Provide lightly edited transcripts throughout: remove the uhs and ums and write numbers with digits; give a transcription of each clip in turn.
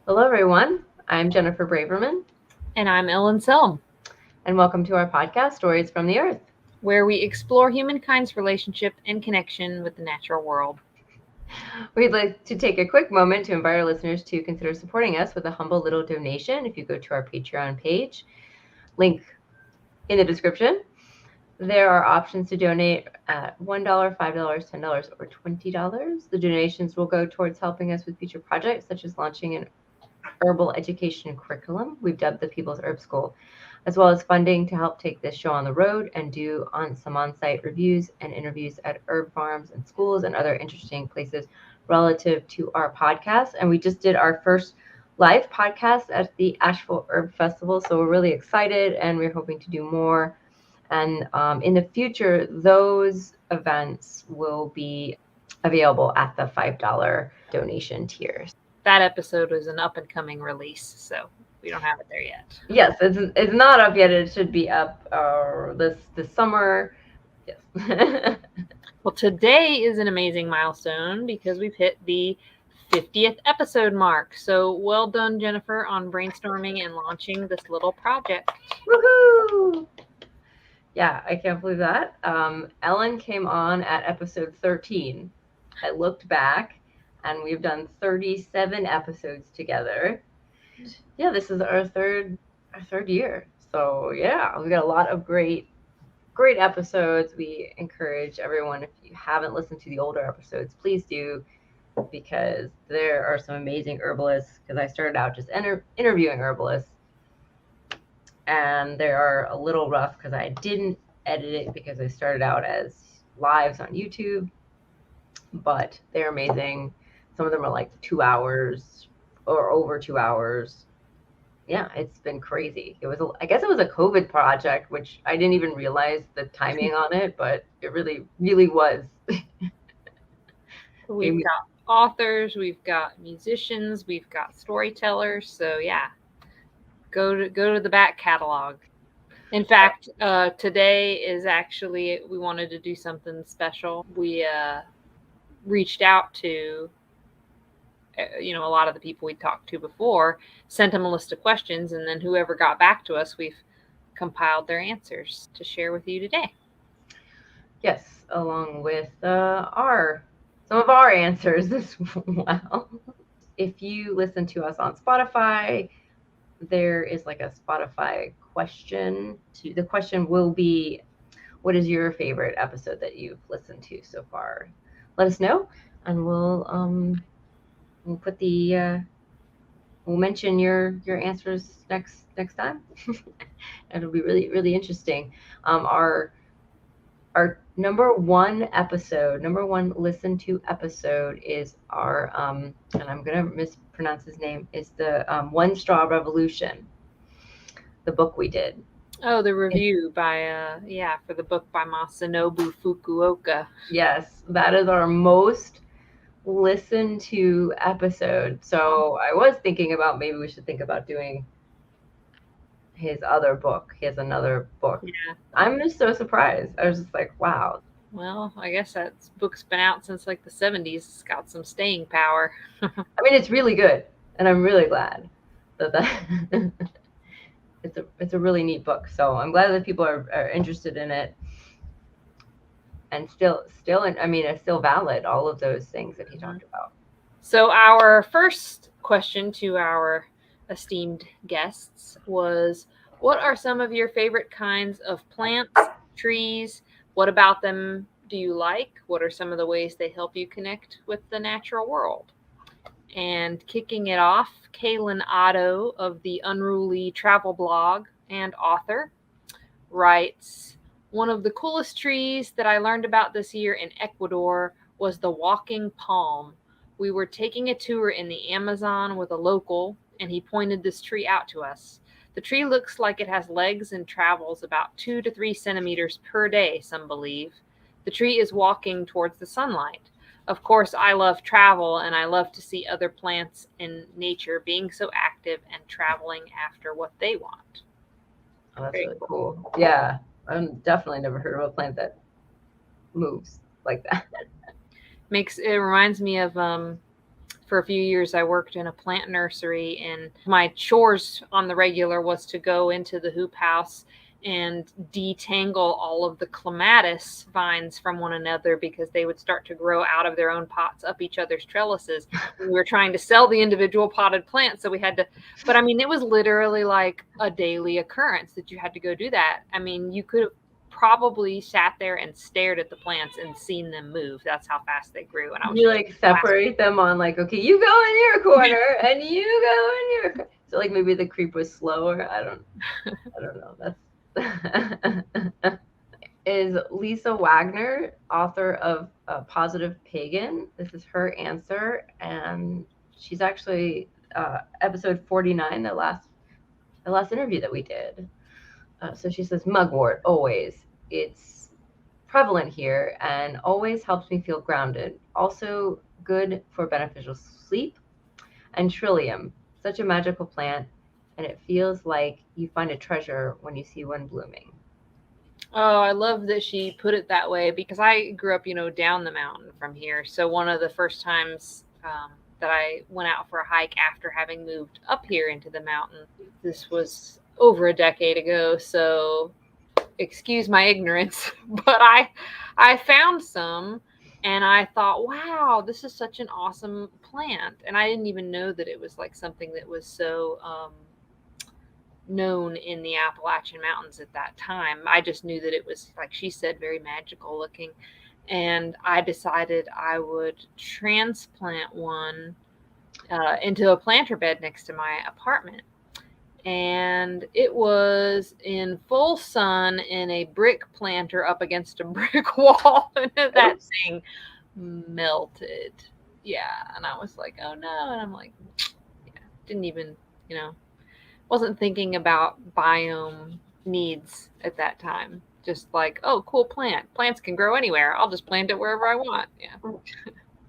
Hello, everyone. I'm Jennifer Braverman. And I'm Ellen Selm, and welcome to our podcast, Stories from the Earth, where we explore humankind's relationship and connection with the natural world. We'd like to take a quick moment to invite our listeners to consider supporting us with a humble little donation. If you go to our Patreon page, link in the description, there are options to donate at $1, $5, $10, or $20. The donations will go towards helping us with future projects, such as launching an herbal education curriculum we've dubbed the People's Herb School, as well as funding to help take this show on the road and do some on-site reviews and interviews at herb farms and schools and other interesting places relative to our podcast. And we just did our first live podcast at the Asheville Herb Festival, so we're really excited and we're hoping to do more. And in the future, those events will be available at the $5 donation tiers. That episode was an up-and-coming release, so we don't have it there yet. Yes, it's not up yet. It should be up this summer. Yes. Well, today is an amazing milestone because we've hit the 50th episode mark. So well done, Jennifer, on brainstorming and launching this little project. Woohoo! Yeah, I can't believe that. Ellen came on at episode 13. I looked back, and we've done 37 episodes together. Yeah, this is our third year. So yeah, we got a lot of great episodes. We encourage everyone, if you haven't listened to the older episodes, please do, because there are some amazing herbalists. Because I started out just interviewing herbalists, and they are a little rough because I didn't edit it because I started out as lives on YouTube, but they're amazing. Some of them are like 2 hours or over 2 hours. Yeah, it's been crazy. I guess it was a COVID project, which I didn't even realize the timing on it, but it really, really was. We've got authors, we've got musicians, we've got storytellers. So yeah, go to the back catalog. In fact, today is actually, we wanted to do something special. We reached out to a lot of the people we talked to before, sent them a list of questions, and then whoever got back to us, we've compiled their answers to share with you today. Yes, along with some of our answers as well. If you listen to us on Spotify, there is like a Spotify question. The question will be, what is your favorite episode that you've listened to so far? Let us know, and we'll put we'll mention your answers next time. It'll be really, really interesting. Our number one listened to episode is our and I'm gonna mispronounce his name, is the One Straw Revolution, the book we did. Oh, the review for the book by Masanobu Fukuoka. Yes, that is our most listened to episode. So I was thinking about maybe we should think about doing his other book. He has another book. Yeah. I'm just so surprised. I was just like, wow. Well, I guess that book's been out since like the 70s. It's got some staying power. I mean, it's really good, and I'm really glad that it's a really neat book. So I'm glad that people are interested in it, and still it's still valid, all of those things that he talked about. So our first question to our esteemed guests was, what are some of your favorite kinds of plants, trees? What about them do you like? What are some of the ways they help you connect with the natural world? And kicking it off, Kaylin Otto of the Unruly Travel blog and author writes, one of the coolest trees that I learned about this year in Ecuador was the walking palm. We were taking a tour in the Amazon with a local, and he pointed this tree out to us. The tree looks like it has legs and travels about 2 to 3 centimeters per day, some believe. The tree is walking towards the sunlight. Of course, I love travel, and I love to see other plants in nature being so active and traveling after what they want. Oh, that's really cool. Yeah, I've definitely never heard of a plant that moves like that. It reminds me of for a few years, I worked in a plant nursery, and my chores on the regular was to go into the hoop house and detangle all of the clematis vines from one another because they would start to grow out of their own pots up each other's trellises. We were trying to sell the individual potted plants, so we had to, but I mean, it was literally like a daily occurrence that you had to go do that. I mean, you could have probably sat there and stared at the plants and seen them move. That's how fast they grew. And I was You like separate them on like, okay, you go in your corner and you go in your corner. So like maybe the creep was slower. I don't know. That's is Lisa Wagner, author of Positive Pagan. This is her answer, and she's actually episode 49, the last interview that we did. So she says, mugwort, always. It's prevalent here and always helps me feel grounded. Also good for beneficial sleep. And trillium, such a magical plant, and it feels like you find a treasure when you see one blooming. Oh, I love that she put it that way because I grew up, down the mountain from here. So one of the first times that I went out for a hike after having moved up here into the mountain, this was over a decade ago. So excuse my ignorance, but I found some and I thought, wow, this is such an awesome plant. And I didn't even know that it was like something that was so known in the Appalachian Mountains at that time. I just knew that it was, like she said, very magical looking. And I decided I would transplant one into a planter bed next to my apartment. And it was in full sun in a brick planter up against a brick wall, and that thing melted. Yeah, and I was like, oh no. And I'm like, yeah, didn't even, wasn't thinking about biome needs at that time. Just like, oh, cool plant. Plants can grow anywhere. I'll just plant it wherever I want. Yeah.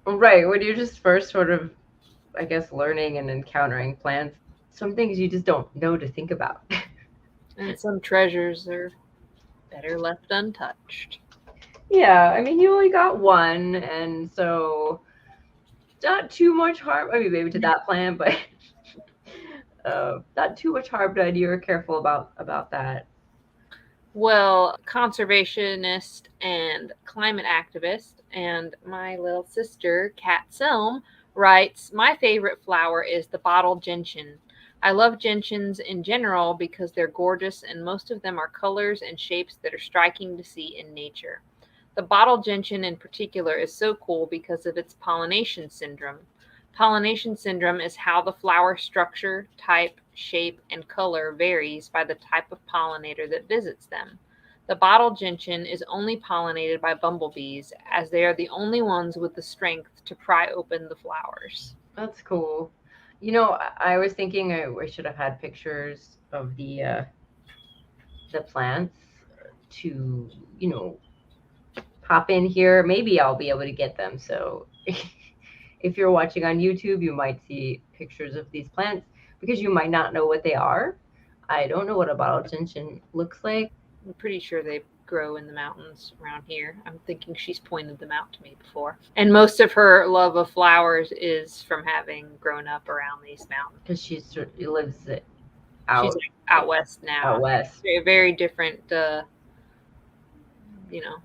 Right. When you're just first sort of, I guess, learning and encountering plants, some things you just don't know to think about. And some treasures are better left untouched. Yeah, I mean, you only got one, and so not too much harm. I mean, maybe to that plant, but not too much harm done. You were careful about that. Well, conservationist and climate activist, and my little sister, Kat Selm, writes, my favorite flower is the bottle gentian. I love gentians in general because they're gorgeous and most of them are colors and shapes that are striking to see in nature. The bottle gentian in particular is so cool because of its pollination syndrome. Pollination syndrome is how the flower structure, type, shape, and color varies by the type of pollinator that visits them. The bottle gentian is only pollinated by bumblebees, as they are the only ones with the strength to pry open the flowers. That's cool. I was thinking I should have had pictures of the plants to, pop in here. Maybe I'll be able to get them. So if you're watching on YouTube, you might see pictures of these plants because you might not know what they are. I don't know what a bottle gentian looks like. I'm pretty sure they grow in the mountains around here. I'm thinking she's pointed them out to me before. And most of her love of flowers is from having grown up around these mountains. Because she lives She's out west now. Out west. A very different,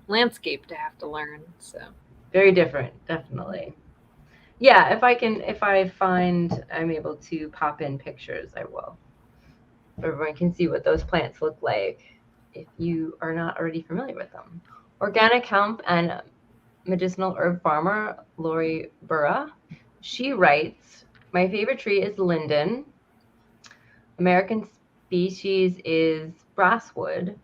landscape to have to learn. So very different, definitely. Yeah, if I find I'm able to pop in pictures, I will. Everyone can see what those plants look like if you are not already familiar with them. Organic hemp and medicinal herb farmer Lori Burra. She writes, my favorite tree is linden. American species is brasswood.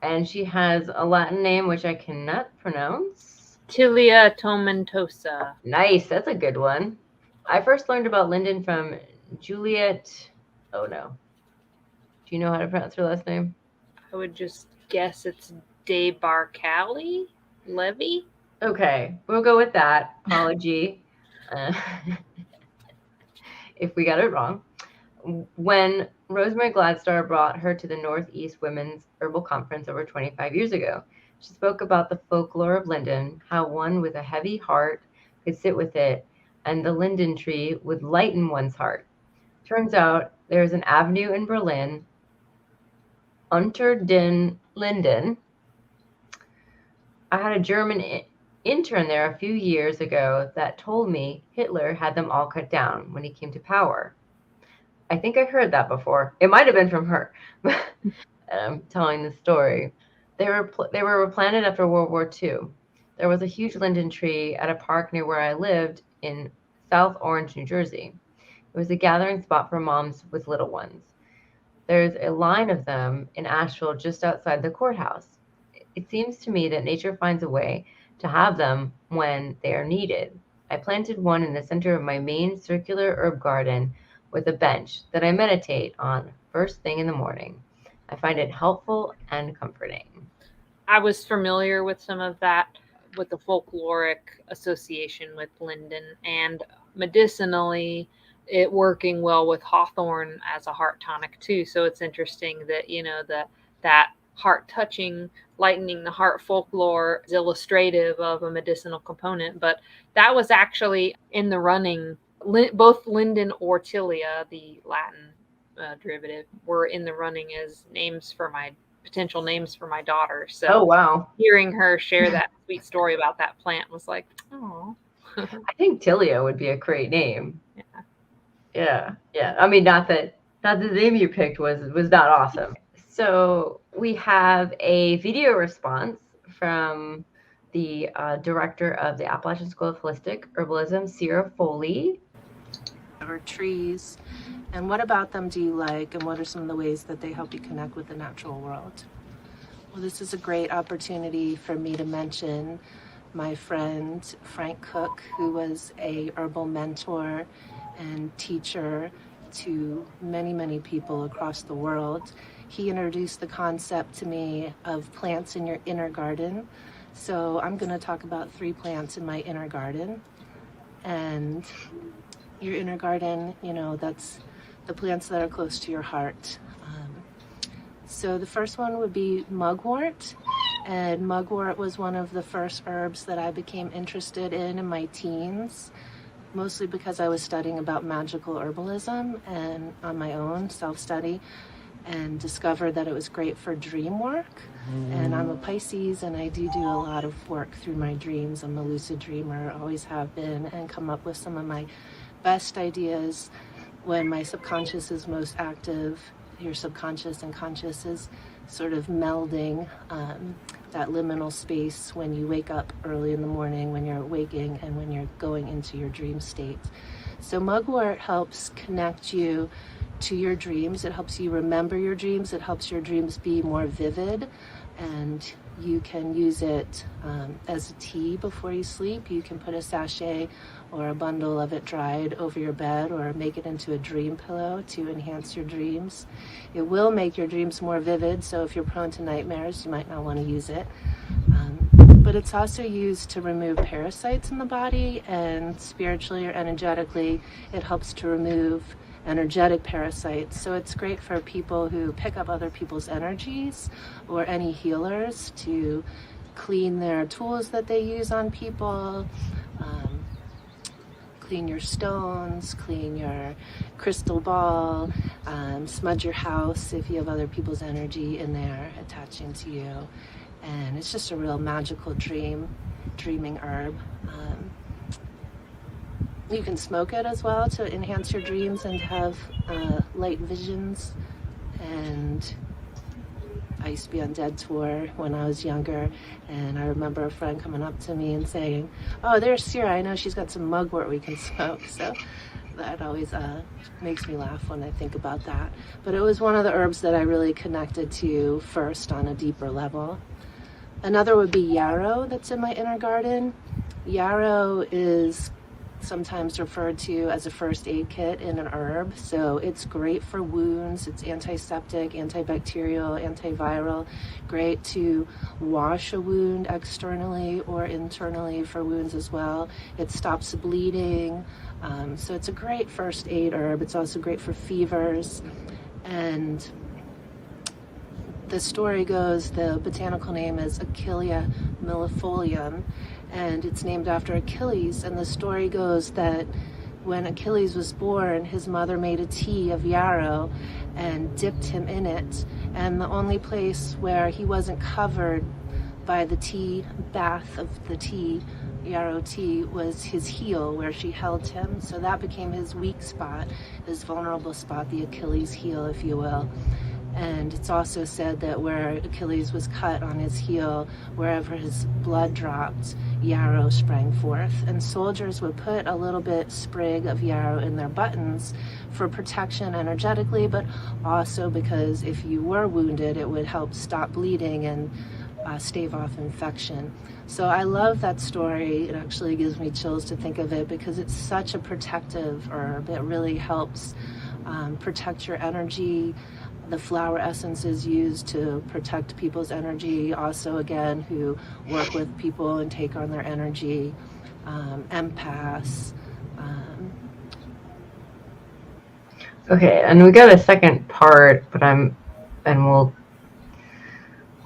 And she has a Latin name, which I cannot pronounce. Tilia tomentosa. Nice. That's a good one. I first learned about linden from Juliet. Oh, no. Do you know how to pronounce her last name? I would just guess it's De Barcali Levy. Okay, we'll go with that. Apology if we got it wrong. When Rosemary Gladstar brought her to the Northeast Women's Herbal Conference over 25 years ago, she spoke about the folklore of linden, how one with a heavy heart could sit with it, and the linden tree would lighten one's heart. Turns out there's an avenue in Berlin, Unter den Linden. I had a German intern there a few years ago that told me Hitler had them all cut down when he came to power. I think I heard that before. It might have been from her. I'm telling the story. They were replanted after World War II. There was a huge linden tree at a park near where I lived in South Orange, New Jersey. It was a gathering spot for moms with little ones. There's a line of them in Asheville just outside the courthouse. It seems to me that nature finds a way to have them when they are needed. I planted one in the center of my main circular herb garden with a bench that I meditate on first thing in the morning. I find it helpful and comforting. I was familiar with some of that, with the folkloric association with linden, and medicinally it working well with hawthorn as a heart tonic too. So it's interesting that, that heart touching, lightening the heart folklore is illustrative of a medicinal component. But that was actually in the running. Both linden or tilia, the Latin derivative, were in the running as potential names for my daughter. So Oh, wow. hearing her share that sweet story about that plant was like, oh. I think Tilia would be a great name. Yeah. Yeah. I mean, not that the name you picked was not awesome. So we have a video response from the director of the Appalachian School of Holistic Herbalism, Sierra Foley. Or trees, and what about them do you like, and what are some of the ways that they help you connect with the natural world? Well, this is a great opportunity for me to mention my friend Frank Cook, who was a herbal mentor and teacher to many people across the world. He introduced the concept to me of plants in your inner garden. So I'm going to talk about 3 plants in my inner garden. And your inner garden, that's the plants that are close to your heart. So the first one would be mugwort. And mugwort was one of the first herbs that I became interested in my teens, mostly because I was studying about magical herbalism and on my own self-study, and discovered that it was great for dream work. And I'm a Pisces, and I do a lot of work through my dreams. I'm a lucid dreamer, always have been, and come up with some of my best ideas when my subconscious is most active. Your subconscious and conscious is sort of melding, that liminal space when you wake up early in the morning, when you're waking, and when you're going into your dream state. So mugwort helps connect you to your dreams. It helps you remember your dreams. It helps your dreams be more vivid, and you can use it as a tea before you sleep. You can put a sachet or a bundle of it dried over your bed, or make it into a dream pillow to enhance your dreams. It will make your dreams more vivid, so if you're prone to nightmares, you might not want to use it. But it's also used to remove parasites in the body, and spiritually or energetically, it helps to remove energetic parasites. So it's great for people who pick up other people's energies, or any healers, to clean their tools that they use on people, clean your stones, clean your crystal ball, smudge your house if you have other people's energy in there attaching to you. And it's just a real magical dreaming herb. You can smoke it as well to enhance your dreams and have light visions. And I used to be on Dead Tour when I was younger, and I remember a friend coming up to me and saying, "Oh, there's Sierra, I know she's got some mugwort we can smoke." So that always makes me laugh when I think about that. But it was one of the herbs that I really connected to first on a deeper level. Another would be yarrow that's in my inner garden. Yarrow is sometimes referred to as a first aid kit in an herb. So it's great for wounds. It's antiseptic, antibacterial, antiviral, great to wash a wound externally or internally for wounds as well. It stops bleeding. So it's a great first aid herb. It's also great for fevers. And the story goes, the botanical name is Achillea millefolium, and it's named after Achilles. And the story goes that when Achilles was born, his mother made a tea of yarrow and dipped him in it. And the only place where he wasn't covered by the tea bath of the tea, yarrow tea, was his heel where she held him. So that became his weak spot, his vulnerable spot, the Achilles heel, if you will. And it's also said that where Achilles was cut on his heel, wherever his blood dropped, yarrow sprang forth. And soldiers would put a little bit sprig of yarrow in their buttons for protection energetically, but also because if you were wounded, it would help stop bleeding and stave off infection. So I love that story. It actually gives me chills to think of it because it's such a protective herb. It really helps protect your energy. The flower essence is used to protect people's energy. Also, again, who work with people and take on their energy. Empaths. Okay, and we got a second part, but and we'll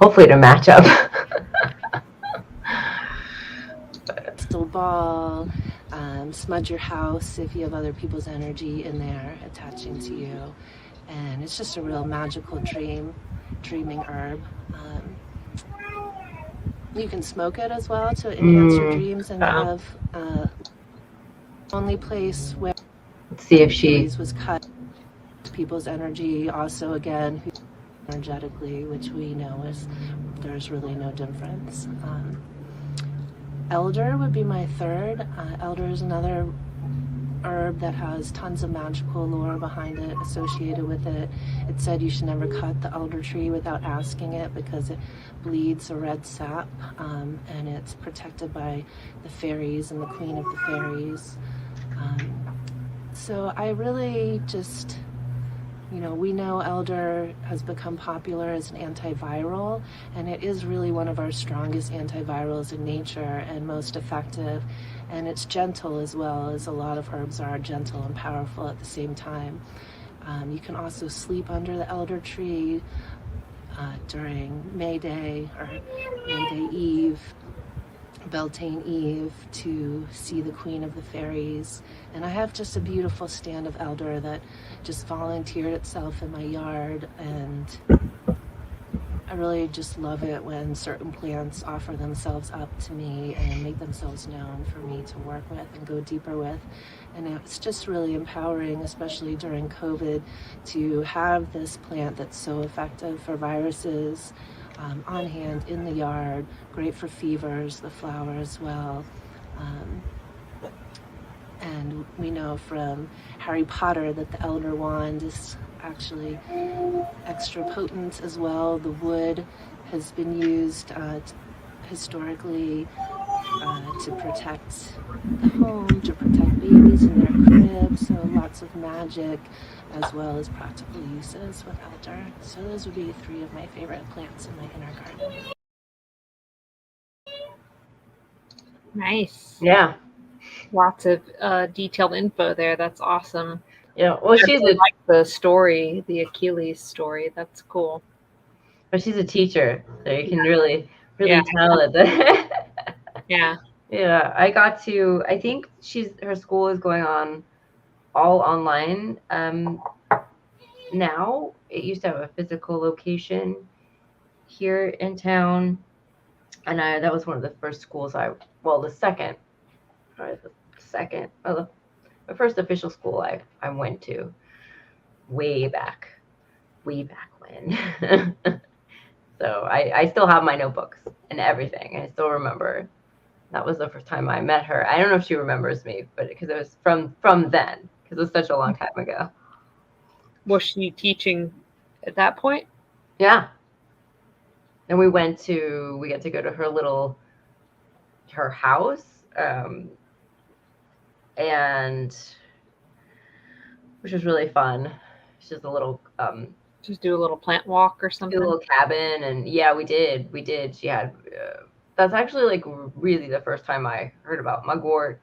hopefully to match up. Crystal ball, smudge your house if you have other people's energy in there attaching to you. And it's just a real magical dreaming herb. You can smoke it as well to enhance your dreams and have only place where let's see if Achilles was cut people's energy. Also, again, energetically, which we know is there's really no difference. Elder would be my third. Elder is another herb that has tons of magical lore behind it, associated with it. It said you should never cut the elder tree without asking it because it bleeds a red sap, and it's protected by the fairies and the queen of the fairies. So I really just, we know elder has become popular as an antiviral, and it is really one of our strongest antivirals in nature and most effective. And it's gentle as well, as a lot of herbs are gentle and powerful at the same time. You can also sleep under the elder tree during May Day or May Day Eve, Beltane Eve, to see the Queen of the Fairies. And I have just a beautiful stand of elder that just volunteered itself in my yard, and I really just love it when certain plants offer themselves up to me and make themselves known for me to work with and go deeper with. And it's just really empowering, especially during COVID, to have this plant that's so effective for viruses on hand in the yard, great for fevers, the flower as well. And we know from Harry Potter that the Elder Wand is actually extra potent as well. The wood has been used historically to protect the home, to protect babies in their cribs, so lots of magic as well as practical uses with elder. So those would be three of my favorite plants in my inner garden. Nice. Yeah. Lots of detailed info there. That's awesome. Yeah. Well, she's like the story, the Achilles story. That's cool. But she's a teacher, so you can really tell it. Yeah. Yeah. I think her school is going on all online. Now it used to have a physical location here in town, and that was one of the first schools the first official school I went to way back when. So I still have my notebooks and everything. I still remember that was the first time I met her. I don't know if she remembers me, but because it was from then, because it was such a long time ago. Was she teaching at that point? Yeah. And we got to go to her house, and which was really fun. It's just a little just do a little plant walk or something. Do a little cabin, and yeah, we did. She had that's actually like really the first time I heard about mugwort.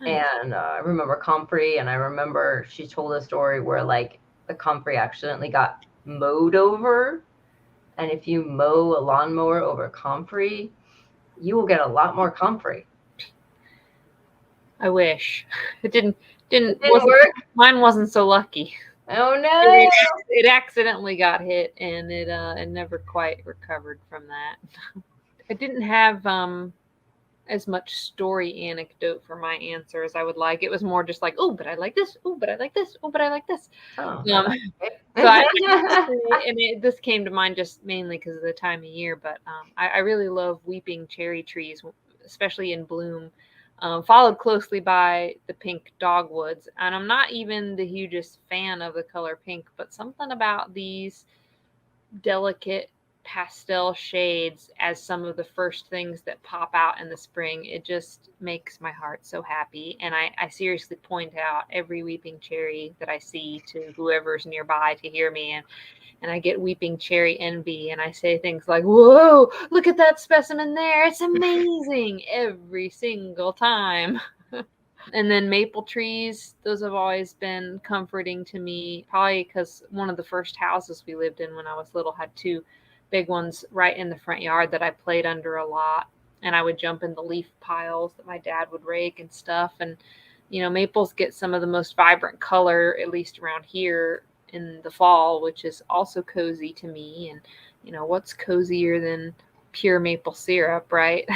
Nice. And I remember comfrey, and I remember she told a story where like the comfrey accidentally got mowed over, and if you mow a lawnmower over comfrey, you will get a lot more comfrey. I wish. It didn't Didn't work? Mine wasn't so lucky. Oh no! It accidentally got hit, and it never quite recovered from that. I didn't have as much story anecdote for my answer as I would like. It was more just like, oh, but I like this. Oh, but I like this. Oh, but I like this. Oh, This came to mind just mainly because of the time of year. But I really love weeping cherry trees, especially in bloom. Followed closely by the pink dogwoods. And I'm not even the hugest fan of the color pink, but something about these delicate pastel shades as some of the first things that pop out in the spring, it just makes my heart so happy. And I seriously point out every weeping cherry that I see to whoever's nearby to hear me, and I get weeping cherry envy, and I say things like, whoa, look at that specimen there, it's amazing, every single time. And then maple trees, those have always been comforting to me, probably because one of the first houses we lived in when I was little had two big ones right in the front yard that I played under a lot. And I would jump in the leaf piles that my dad would rake and stuff. And, maples get some of the most vibrant color, at least around here in the fall, which is also cozy to me. And, what's cozier than pure maple syrup, right?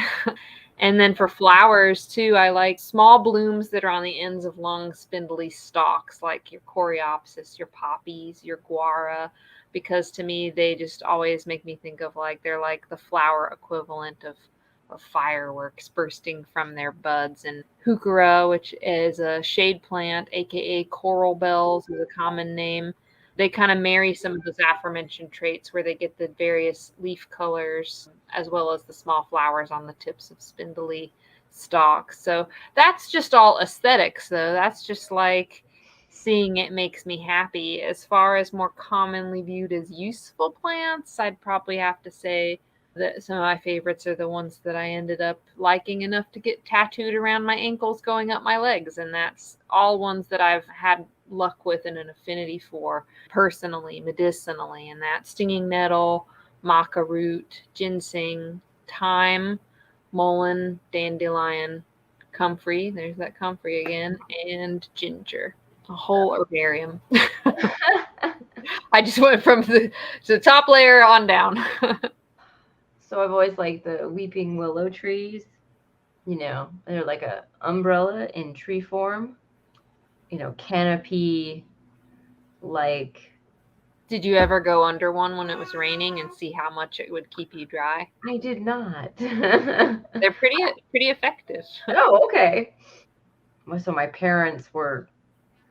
And then for flowers too, I like small blooms that are on the ends of long spindly stalks, like your coreopsis, your poppies, your guara, because to me, they just always make me think of they're like the flower equivalent of fireworks bursting from their buds. And heuchera, which is a shade plant, aka coral bells is a common name. They kind of marry some of those aforementioned traits where they get the various leaf colors as well as the small flowers on the tips of spindly stalks. So that's just all aesthetics, though. That's just like seeing it makes me happy. As far as more commonly viewed as useful plants, I'd probably have to say that some of my favorites are the ones that I ended up liking enough to get tattooed around my ankles going up my legs. And that's all ones that I've had luck with and an affinity for personally, medicinally. And that's stinging nettle, maca root, ginseng, thyme, mullein, dandelion, comfrey. There's that comfrey again. And ginger. A whole herbarium. I just went from the top layer on down. So I've always liked the weeping willow trees. They're like a umbrella in tree form. Canopy, like. Did you ever go under one when it was raining and see how much it would keep you dry? I did not. They're pretty effective. Oh, okay. So my parents were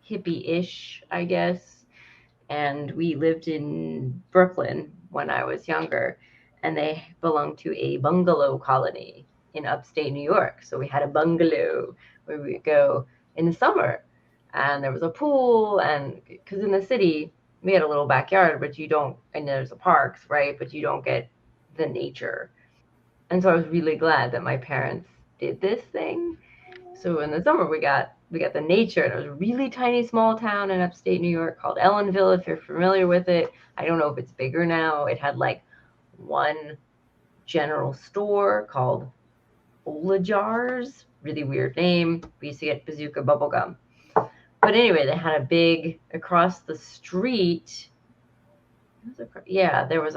hippie-ish, I guess, and we lived in Brooklyn when I was younger, and they belonged to a bungalow colony in upstate New York. So we had a bungalow where we would go in the summer, and there was a pool, and because in the city we had a little backyard, but you don't, and there's the parks, right? But you don't get the nature. And so I was really glad that my parents did this thing. So in the summer we got the nature, and it was a really tiny small town in upstate New York called Ellenville, if you're familiar with it. I don't know if it's bigger now. It had like one general store called Ola Jars, really weird name. We used to get Bazooka bubblegum. But anyway, they had a big, across the street, there was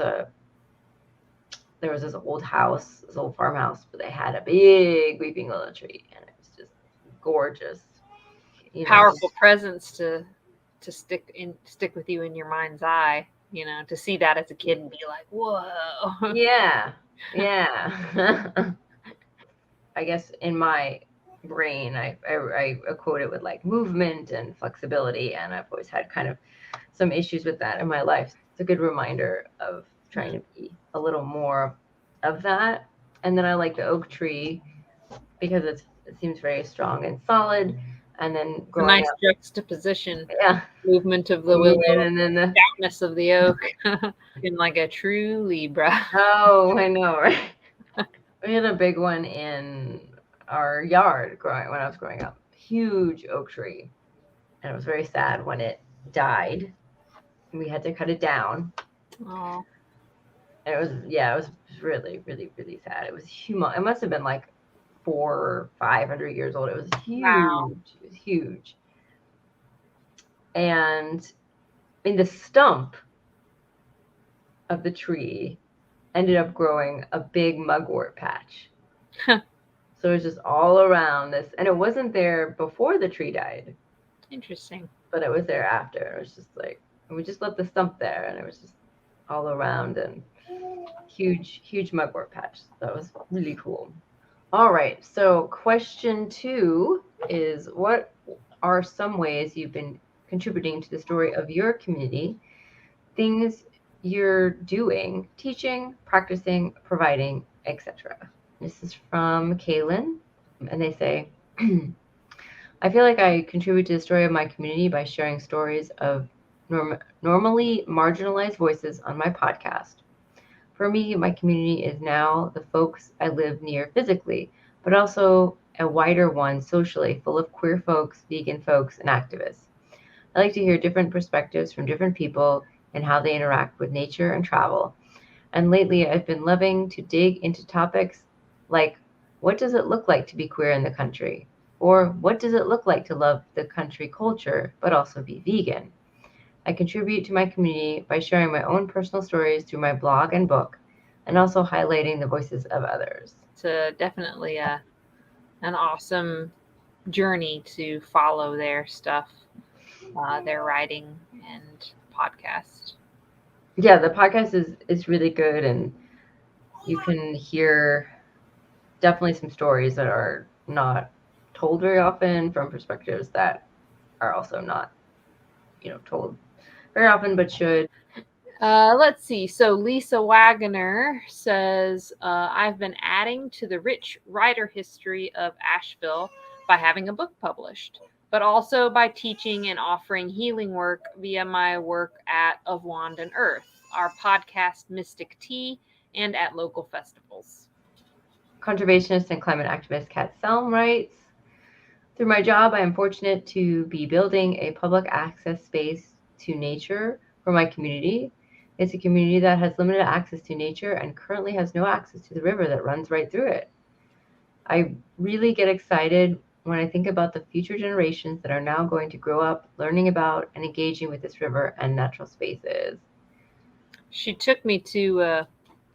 this old house, this old farmhouse, but they had a big weeping willow tree, and it was just gorgeous. Powerful presence to stick with you in your mind's eye. To see that as a kid and be like, whoa. Yeah. I guess in my brain, I quote it with like movement and flexibility, and I've always had kind of some issues with that in my life. It's a good reminder of trying to be a little more of that. And then I like the oak tree because it seems very strong and solid. And then growing up, juxtaposition, movement of the willow, and then the stoutness of the oak, in like a true Libra. Oh, I know, right? We had a big one in our yard when I was growing up. Huge oak tree, and it was very sad when it died. We had to cut it down. Oh. And it was really, really, really sad. It was huge. It must have been like 400 or 500 years old. It was huge. Wow. It was huge. And in the stump of the tree ended up growing a big mugwort patch. So it was just all around this, and it wasn't there before the tree died, Interesting. but it was there after. It was just like we just left the stump there, and it was just all around and huge mugwort patch. That was really cool. All right, so question 2 is, what are some ways you've been contributing to the story of your community? Things you're doing, teaching, practicing, providing, etc. This is from Kaylin, and they say, I feel like I contribute to the story of my community by sharing stories of normally marginalized voices on my podcast. For me, my community is now the folks I live near physically, but also a wider one socially, full of queer folks, vegan folks, and activists. I like to hear different perspectives from different people and how they interact with nature and travel. And lately, I've been loving to dig into topics like, what does it look like to be queer in the country? Or what does it look like to love the country culture, but also be vegan? I contribute to my community by sharing my own personal stories through my blog and book, and also highlighting the voices of others. It's definitely an awesome journey to follow their stuff, their writing and podcast. Yeah, the podcast is really good, and you can hear definitely some stories that are not told very often from perspectives that are also not, told very often, but should. Let's see. So Lisa Wagoner says, I've been adding to the rich writer history of Asheville by having a book published, but also by teaching and offering healing work via my work at Of Wand and Earth, our podcast Mystic Tea, and at local festivals. Conservationist and climate activist Kat Selm writes, through my job, I am fortunate to be building a public access space to nature for my community. It's a community that has limited access to nature and currently has no access to the river that runs right through it. I really get excited when I think about the future generations that are now going to grow up learning about and engaging with this river and natural spaces. She took me to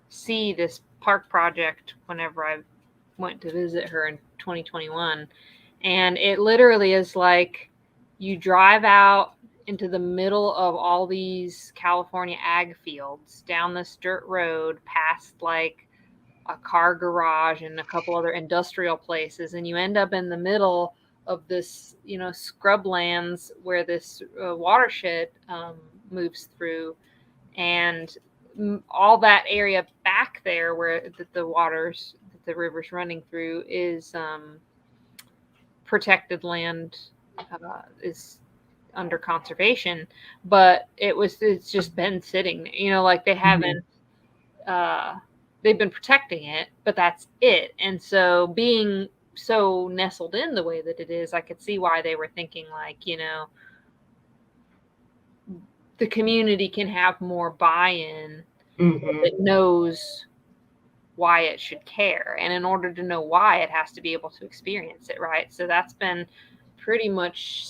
see this park project whenever I went to visit her in 2021. And it literally is like you drive out into the middle of all these California ag fields down this dirt road past like a car garage and a couple other industrial places, and you end up in the middle of this, scrublands where this watershed moves through, and all that area back there where the river's running through is protected land, is under conservation, but it's just been sitting, like they haven't, they've been protecting it, but that's it. And so being so nestled in the way that it is, I could see why they were thinking like, the community can have more buy-in that knows why it should care. And in order to know why, it has to be able to experience it, right? So that's been pretty much,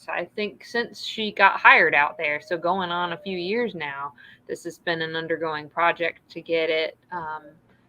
I think, since she got hired out there. So going on a few years now, this has been an undergoing project to get it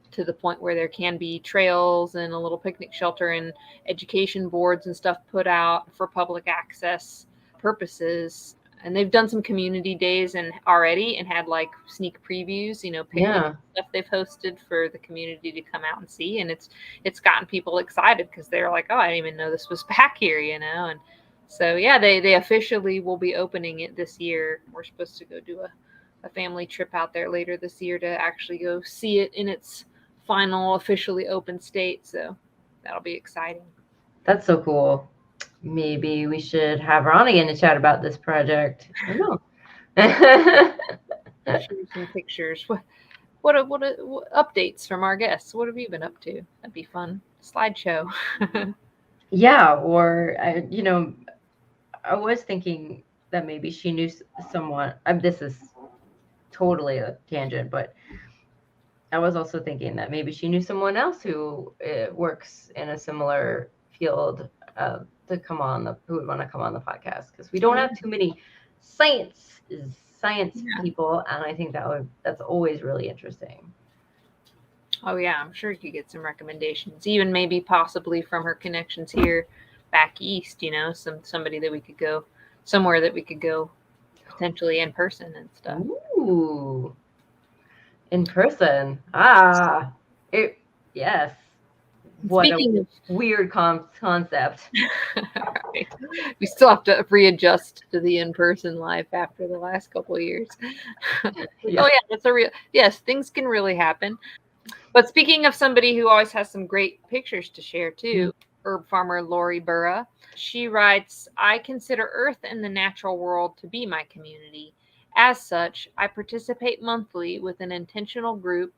to the point where there can be trails and a little picnic shelter and education boards and stuff put out for public access purposes. And they've done some community days and had like sneak previews, picnic stuff they've hosted for the community to come out and see. And it's gotten people excited because they're like, oh, I didn't even know this was back here, And so, yeah, they officially will be opening it this year. We're supposed to go do a family trip out there later this year to actually go see it in its final officially open state. So that'll be exciting. That's so cool. Maybe we should have her on again to chat about this project. I don't know. Show some pictures. What updates from our guests? What have you been up to? That'd be fun. Slideshow. Yeah, or I was thinking that maybe she knew someone. This is totally a tangent, but I was also thinking that maybe she knew someone else who works in a similar field to come on who would want to come on the podcast, because we don't have too many science people, and I think that's always really interesting. Oh yeah, I'm sure you could get some recommendations, even maybe possibly from her connections here back east, somebody that we could go somewhere that we could go potentially in person and stuff. Ooh. In person. Yes. What Speaking a weird concept. Right. We still have to readjust to the in-person life after the last couple of years. Yeah. Oh yeah, that's yes, things can really happen. But speaking of somebody who always has some great pictures to share too, herb farmer Lori Burra, she writes, I consider Earth and the natural world to be my community. As such, I participate monthly with an intentional group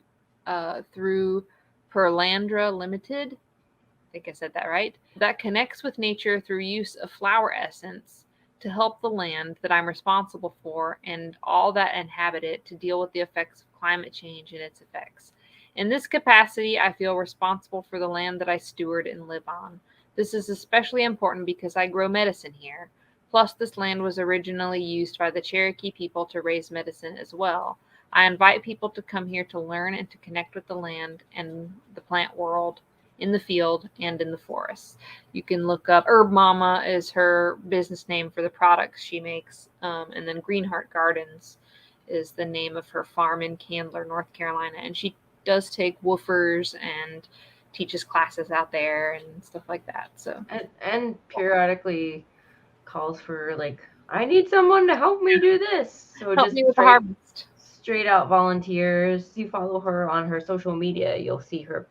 through Perlandra Limited. I think I said that right. That connects with nature through use of flower essence to help the land that I'm responsible for and all that inhabit it to deal with the effects of climate change and its effects. In this capacity, I feel responsible for the land that I steward and live on. This is especially important because I grow medicine here. Plus, this land was originally used by the Cherokee people to raise medicine as well. I invite people to come here to learn and to connect with the land and the plant world in the field and in the forest. You can look up Herb Mama is her business name for the products she makes, and then Greenheart Gardens is the name of her farm in Candler, North Carolina, and she does take woofers and teaches classes out there and stuff like that. So and periodically calls for, like, I need someone to help me do this. So help just me with the harvest. Straight out volunteers. You follow her on her social media, you'll see her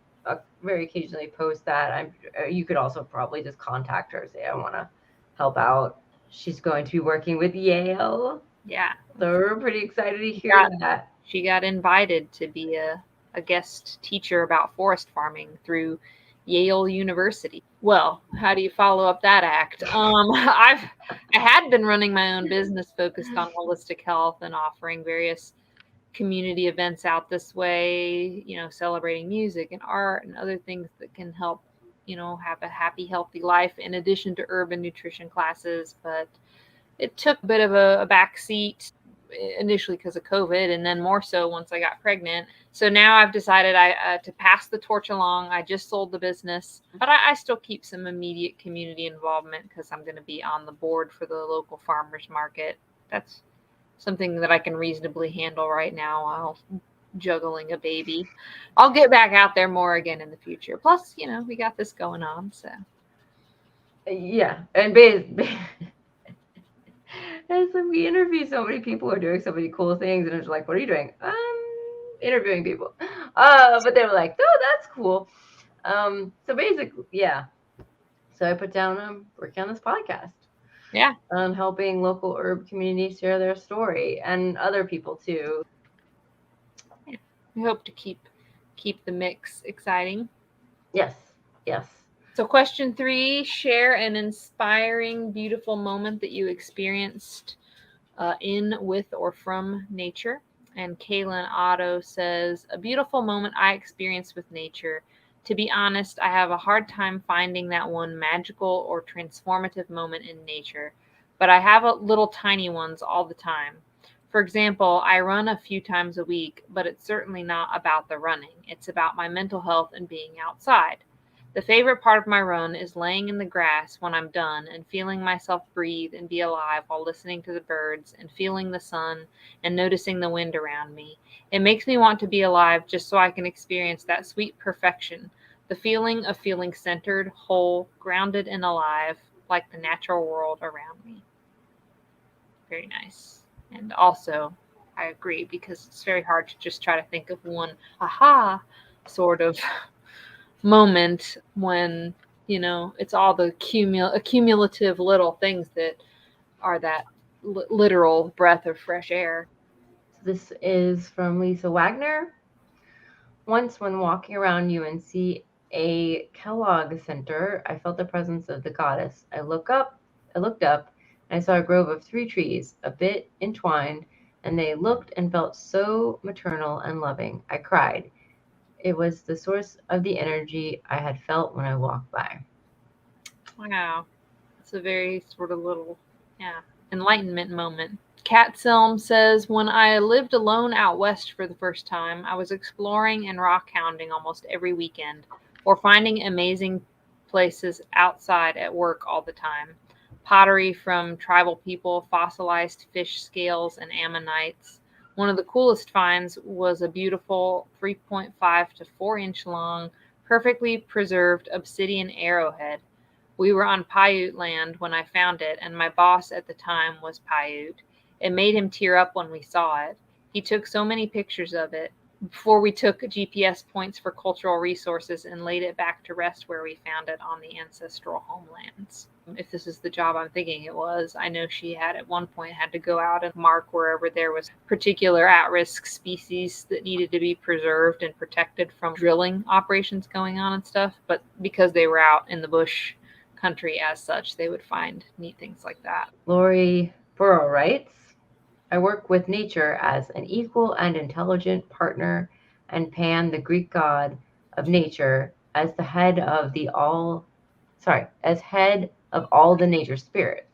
very occasionally post that. You could also probably just contact her, say I want to help out. She's going to be working with Yale. Yeah. So we're pretty excited to hear that. She got invited to be a guest teacher about forest farming through Yale University. Well, how do you follow up that act? I had been running my own business focused on holistic health and offering various community events out this way, celebrating music and art and other things that can help, have a happy, healthy life in addition to urban nutrition classes. But it took a bit of a backseat initially because of COVID, and then more so once I got pregnant. So now I've decided to pass the torch along. I just sold the business, but I still keep some immediate community involvement because I'm going to be on the board for the local farmers market. That's something that I can reasonably handle right now while juggling a baby. I'll get back out there more again in the future. Plus, we got this going on, so. Yeah, and as we interview so many people who are doing so many cool things, and it's like, what are you doing? Interviewing people. But they were like, oh, that's cool. So basically, yeah. So I put down, I'm working on this podcast. Yeah. On helping local herb communities share their story, and other people too. Yeah. We hope to keep the mix exciting. Yes. So question 3, share an inspiring, beautiful moment that you experienced in, with, or from nature. And Kaylin Otto says, a beautiful moment I experienced with nature. To be honest, I have a hard time finding that one magical or transformative moment in nature, but I have little tiny ones all the time. For example, I run a few times a week, but it's certainly not about the running. It's about my mental health and being outside. The favorite part of my run is laying in the grass when I'm done and feeling myself breathe and be alive while listening to the birds and feeling the sun and noticing the wind around me. It makes me want to be alive just so I can experience that sweet perfection, the feeling of feeling centered, whole, grounded, and alive, like the natural world around me. Very nice. And also, I agree, because it's very hard to just try to think of one aha sort of moment when, it's all the cumulative little things that are that literal breath of fresh air. This is from Lisa Wagner. Once when walking around UNC Kellogg Center, I felt the presence of the goddess. I looked up, and I saw a grove of 3 trees, a bit entwined, and they looked and felt so maternal and loving. I cried. It was the source of the energy I had felt when I walked by. Wow. It's a very sort of little, enlightenment moment. Cat Selm says, when I lived alone out west for the first time, I was exploring and rock hounding almost every weekend, or finding amazing places outside at work all the time. Pottery from tribal people, fossilized fish scales, and ammonites. One of the coolest finds was a beautiful 3.5 to 4-inch long, perfectly preserved obsidian arrowhead. We were on Paiute land when I found it, and my boss at the time was Paiute. It made him tear up when we saw it. He took so many pictures of it before we took GPS points for cultural resources and laid it back to rest where we found it on the ancestral homelands. If this is the job I'm thinking it was, I know she had at one point had to go out and mark wherever there was particular at-risk species that needed to be preserved and protected from drilling operations going on and stuff. But because they were out in the bush country as such, they would find neat things like that. Lori Burrow writes, I work with nature as an equal and intelligent partner, and Pan, the Greek god of nature, as the head of as head of all the nature spirits.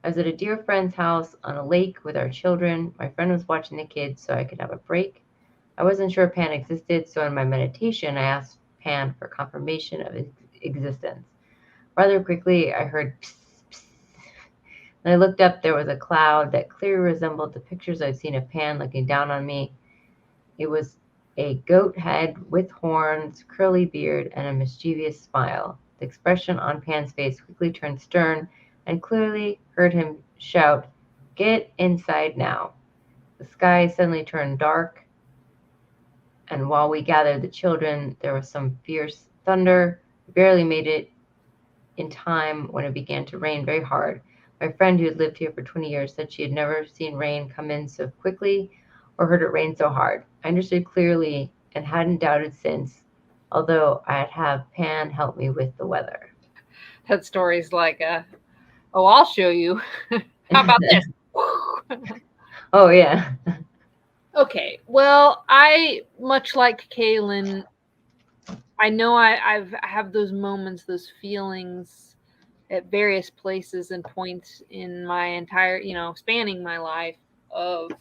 I was at a dear friend's house on a lake with our children. My friend was watching the kids so I could have a break. I wasn't sure Pan existed, so in my meditation I asked Pan for confirmation of its existence. Rather quickly I heard psst, psst. When I looked up, there was a cloud that clearly resembled the pictures I'd seen of Pan looking down on me. It was a goat head with horns, curly beard, and a mischievous smile. The expression on Pan's face quickly turned stern, and clearly heard him shout, Get inside now. The sky suddenly turned dark, and while we gathered the children, there was some fierce thunder. We barely made it in time when it began to rain very hard. My friend who had lived here for 20 years said she had never seen rain come in so quickly or heard it rain so hard. I understood clearly and hadn't doubted since, although I'd have Pan help me with the weather. That story's like, I'll show you. How about this? Oh, yeah. Okay, well, I, much like Kaylin, I know I have those moments, those feelings at various places and points in my entire, spanning my life of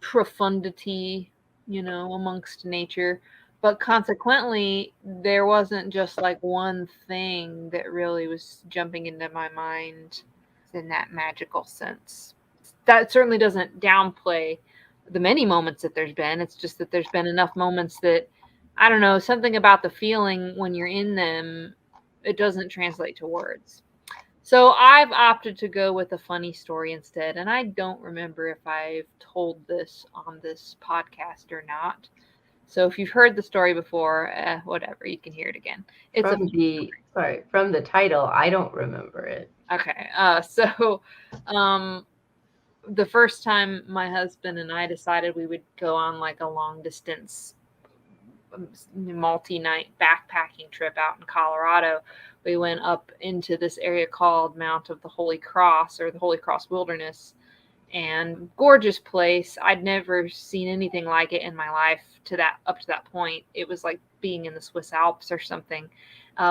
profundity, amongst nature. But consequently, there wasn't just like one thing that really was jumping into my mind in that magical sense. That certainly doesn't downplay the many moments that there's been. It's just that there's been enough moments that, I don't know, something about the feeling when you're in them, it doesn't translate to words. So I've opted to go with a funny story instead, and I don't remember if I've told this on this podcast or not. So if you've heard the story before, whatever, you can hear it again. It's from the title, I don't remember it. Okay. The first time my husband and I decided we would go on like a long distance multi-night backpacking trip out in Colorado, we went up into this area called Mount of the Holy Cross, or the Holy Cross Wilderness, and gorgeous place. I'd never seen anything like it in my life up to that point. It was like being in the Swiss Alps or something.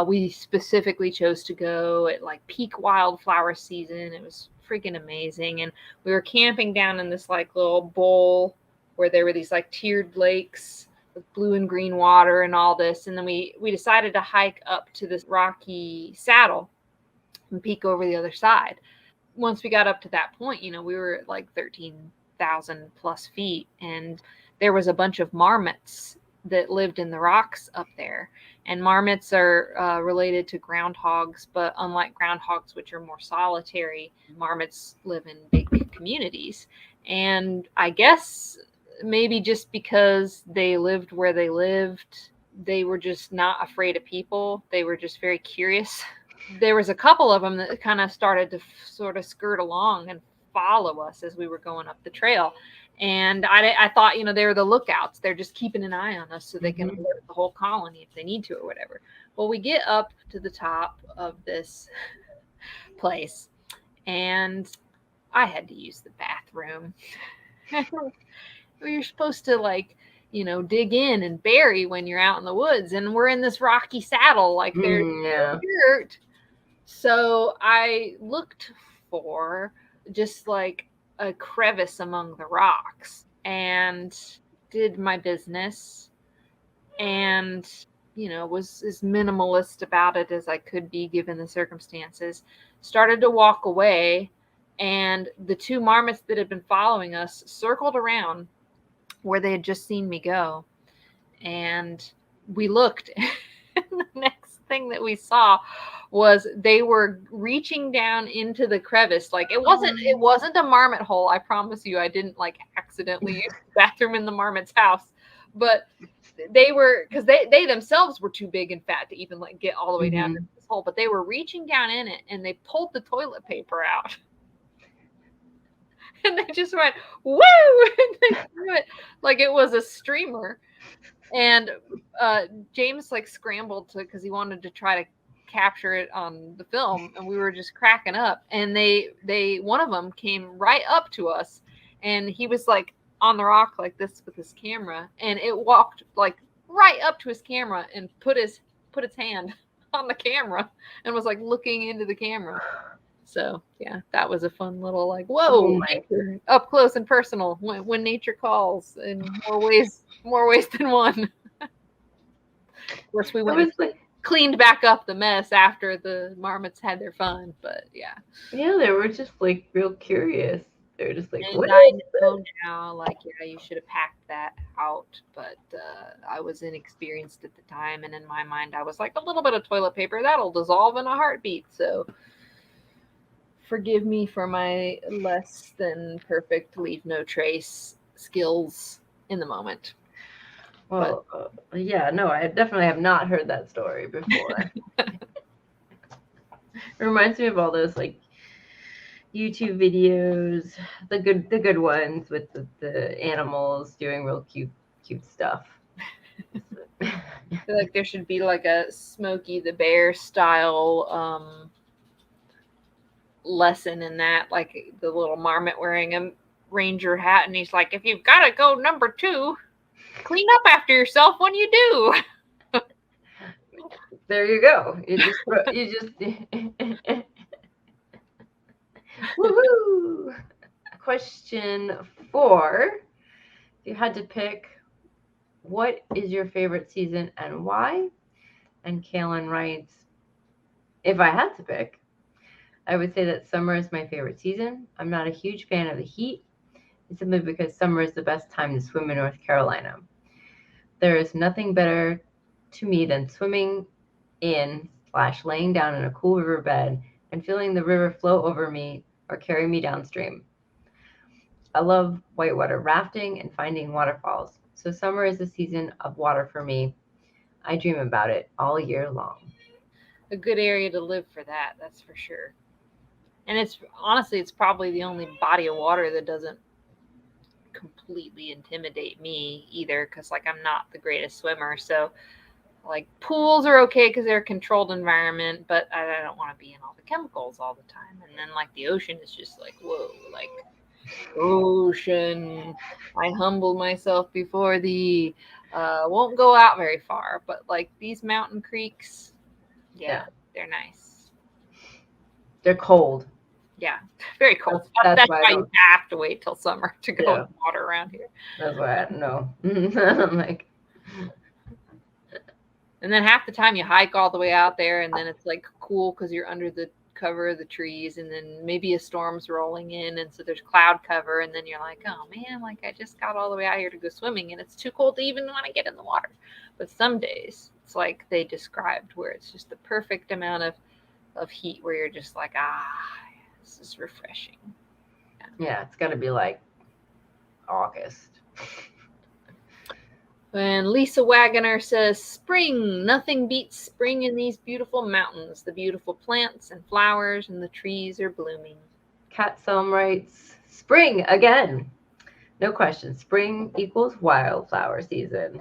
We specifically chose to go at like peak wildflower season. It was freaking amazing. And we were camping down in this like little bowl where there were these like tiered lakes with blue and green water and all this. And then we decided to hike up to this rocky saddle and peek over the other side. Once we got up to that point, we were at like 13,000 plus feet, and there was a bunch of marmots that lived in the rocks up there. And marmots are related to groundhogs, but unlike groundhogs, which are more solitary, marmots live in big communities. And I guess maybe just because they lived where they lived, they were just not afraid of people. They were just very curious. There was a couple of them that kind of started to sort of skirt along and follow us as we were going up the trail. And I thought, they were the lookouts. They're just keeping an eye on us so they can alert the whole colony if they need to or whatever. Well, we get up to the top of this place, and I had to use the room. You're supposed to like, dig in and bury when you're out in the woods, and we're in this rocky saddle, like there's no dirt. So I looked for just like a crevice among the rocks and did my business, and was as minimalist about it as I could be given the circumstances. Started to walk away, and the two marmots that had been following us circled around where they had just seen me go. And we looked, and the next thing that we saw was they were reaching down into the crevice. Like it wasn't a marmot hole. I promise you, I didn't like accidentally use the bathroom in the marmot's house, but they were, because they themselves were too big and fat to even like get all the way down to this hole, but they were reaching down in it, and they pulled the toilet paper out. And they just went, woo! And they threw it like it was a streamer. And James like scrambled because he wanted to try to capture it on the film, and we were just cracking up. And they one of them came right up to us, and he was like on the rock like this with his camera, and it walked like right up to his camera and put its hand on the camera and was like looking into the camera. So yeah, that was a fun little like, whoa, nature, up close and personal when nature calls in more ways than one. Of course, we went cleaned back up the mess after the marmots had their fun, but yeah, they were just like real curious. They were just like, and I know now, like, yeah, you should have packed that out, but I was inexperienced at the time, and in my mind, I was like, a little bit of toilet paper that'll dissolve in a heartbeat. So forgive me for my less than perfect leave no trace skills in the moment. Well, I definitely have not heard that story before. It reminds me of all those like YouTube videos, the good ones with the animals doing real cute stuff. I feel like there should be like a Smokey the Bear style lesson in that, like the little marmot wearing a ranger hat, and he's like, if you've got to go number 2, clean up after yourself when you do. There you go. You just woohoo. Question 4. If you had to pick, what is your favorite season and why? And Kaylin writes, if I had to pick, I would say that summer is my favorite season. I'm not a huge fan of the heat. It's simply because summer is the best time to swim in North Carolina. There is nothing better to me than swimming in / laying down in a cool riverbed and feeling the river flow over me or carry me downstream. I love whitewater rafting and finding waterfalls. So summer is the season of water for me. I dream about it all year long. A good area to live for that, that's for sure. And it's probably the only body of water that doesn't completely intimidate me either, because like I'm not the greatest swimmer. So like pools are okay because they're a controlled environment, but I don't want to be in all the chemicals all the time. And then like the ocean is just like, whoa, like ocean, I humble myself before thee. Won't go out very far, but like these mountain creeks, yeah. They're nice. They're cold. Yeah, very cold. That's why you have to wait till summer to go in the water around here. That's why I don't know. I'm like, and then half the time you hike all the way out there, and then it's like cool because you're under the cover of the trees, and then maybe a storm's rolling in, and so there's cloud cover, and then you're like, oh man, like I just got all the way out here to go swimming, and it's too cold to even want to get in the water. But some days it's like they described, where it's just the perfect amount of heat where you're just like, this is refreshing. Yeah, it's got to be like August. When Lisa Wagoner says, spring, nothing beats spring in these beautiful mountains. The beautiful plants and flowers and the trees are blooming. Kat Selm writes, spring again. No question. Spring equals wildflower season.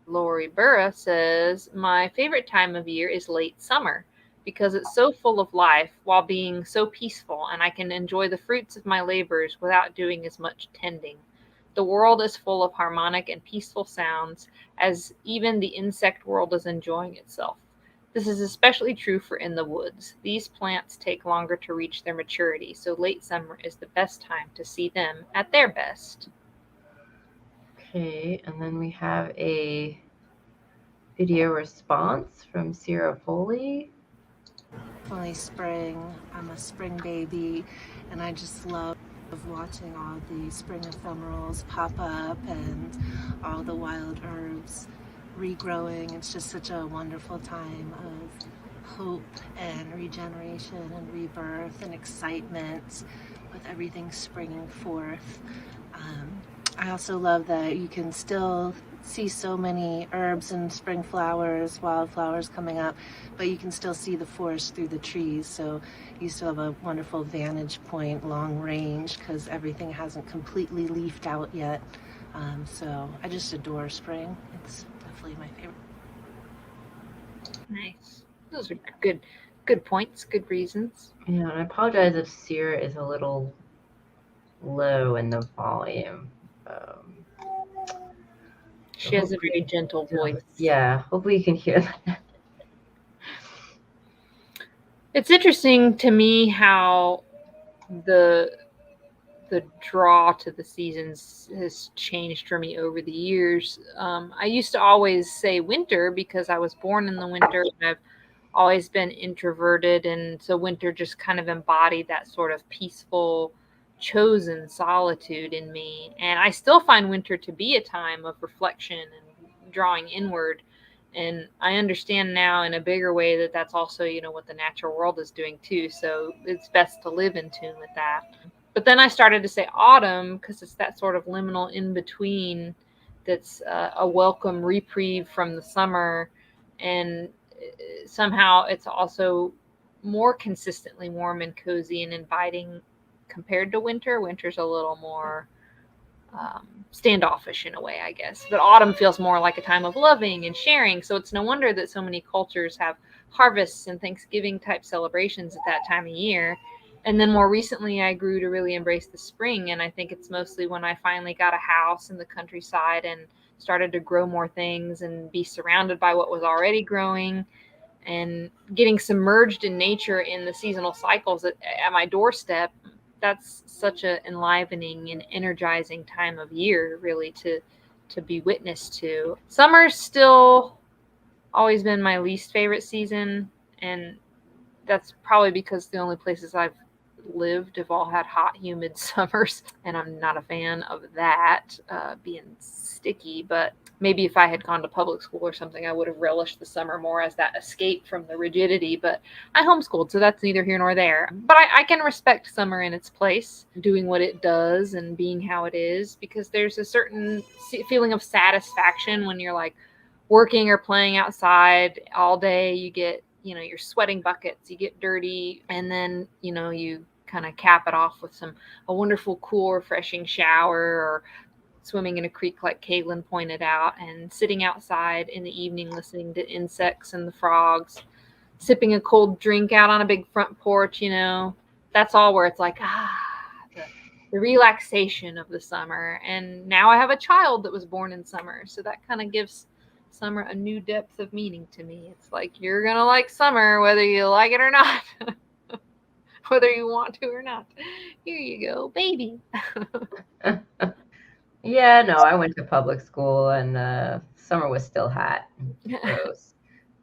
Lori Burra says, my favorite time of year is late summer. because it's so full of life while being so peaceful, and I can enjoy the fruits of my labors without doing as much tending. The world is full of harmonic and peaceful sounds, as even the insect world is enjoying itself. This is especially true for in the woods. These plants take longer to reach their maturity, so late summer is the best time to see them at their best. Okay, and then we have a video response from Sierra Foley. Definitely spring. I'm a spring baby, and I just love watching all the spring ephemerals pop up and all the wild herbs regrowing. It's just such a wonderful time of hope and regeneration and rebirth and excitement with everything springing forth. I also love that you can still see so many herbs and spring flowers, wildflowers coming up, but you can still see the forest through the trees. So you still have a wonderful vantage point, long range, because everything hasn't completely leafed out yet. So I just adore spring. It's definitely my favorite. Nice. Those are good points, good reasons. Yeah, and I apologize if Sierra is a little low in the volume. She has a very gentle voice. Yeah, hopefully you can hear that. It's interesting to me how the draw to the seasons has changed for me over the years. I used to always say winter because I was born in the winter, and I've always been introverted, and so winter just kind of embodied that sort of peaceful, chosen solitude in me. And I still find winter to be a time of reflection and drawing inward. And I understand now in a bigger way that that's also, what the natural world is doing too. So it's best to live in tune with that. But then I started to say autumn because it's that sort of liminal in between that's a welcome reprieve from the summer. And somehow it's also more consistently warm and cozy and inviting compared to winter. Winter's a little more standoffish in a way, I guess. But autumn feels more like a time of loving and sharing. So it's no wonder that so many cultures have harvests and Thanksgiving type celebrations at that time of year. And then more recently, I grew to really embrace the spring. And I think it's mostly when I finally got a house in the countryside and started to grow more things and be surrounded by what was already growing and getting submerged in nature in the seasonal cycles at my doorstep. That's such an enlivening and energizing time of year, really, to be witness to. Summer's still always been my least favorite season, and that's probably because the only places I've lived have all had hot, humid summers, and I'm not a fan of that being sticky. But maybe if I had gone to public school or something, I would have relished the summer more as that escape from the rigidity. But I homeschooled, so that's neither here nor there. But I can respect summer in its place, doing what it does and being how it is, because there's a certain feeling of satisfaction when you're like working or playing outside all day. You get, you're sweating buckets, you get dirty, and then, you kind of cap it off with a wonderful, cool, refreshing shower, or swimming in a creek like Caitlin pointed out, and sitting outside in the evening listening to insects and the frogs, sipping a cold drink out on a big front porch. That's all where it's like, the relaxation of the summer. And now I have a child that was born in summer, so that kind of gives summer a new depth of meaning to me. It's like, you're gonna like summer whether you like it or not. Whether you want to or not. Here you go, baby. Yeah, no, I went to public school and summer was still hot and gross.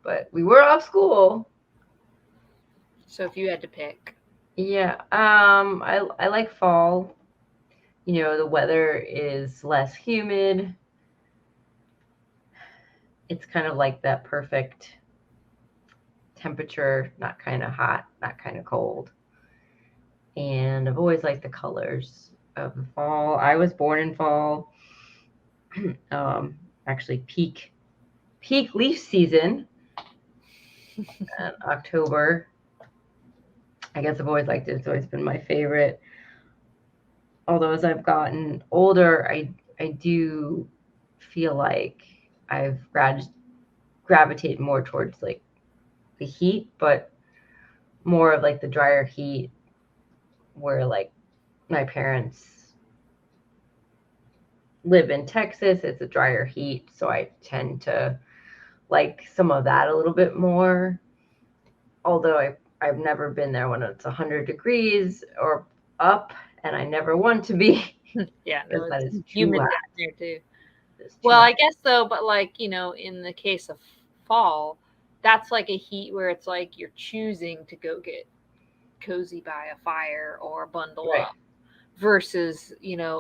But we were off school. So if you had to pick. Yeah, I like fall. The weather is less humid. It's kind of like that perfect temperature, not kind of hot, not kind of cold. And I've always liked the colors of the fall. I was born in fall. Actually, peak leaf season in October. I guess I've always liked it. It's always been my favorite. Although as I've gotten older, I do feel like I've gravitated more towards like the heat, but more of like the drier heat, where like my parents live in Texas. It's a drier heat, so I tend to like some of that a little bit more. Although I've never been there when it's 100 degrees or up, and I never want to be. Yeah, Because no, that it's is humid too down hot. there too. It's too Well, I hot. guess so, but like, in the case of fall, that's like a heat where it's like you're choosing to go get cozy by a fire or bundle Right. up versus,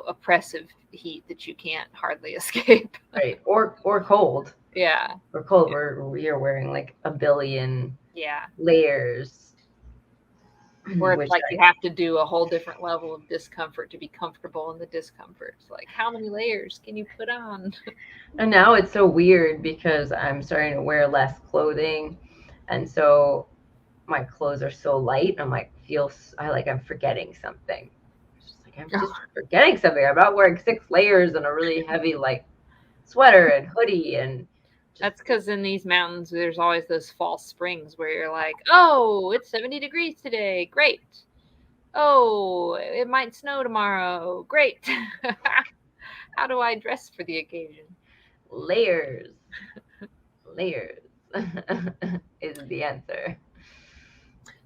oppressive heat that you can't hardly escape. Right. Or cold. Yeah. Or cold where you're wearing like a billion Yeah. layers. Where it's Which like you have to do a whole different level of discomfort to be comfortable in the discomfort. It's like, how many layers can you put on? and now it's so weird because I'm starting to wear less clothing, and so my clothes are so light. I'm like I'm forgetting something. It's just like I'm just forgetting something. I'm not wearing 6 layers and a really heavy like sweater and hoodie and just That's because in these mountains, there's always those false springs where you're like, oh, it's 70 degrees today. Great. Oh, it might snow tomorrow. Great. How do I dress for the occasion? layers. Layers is the answer.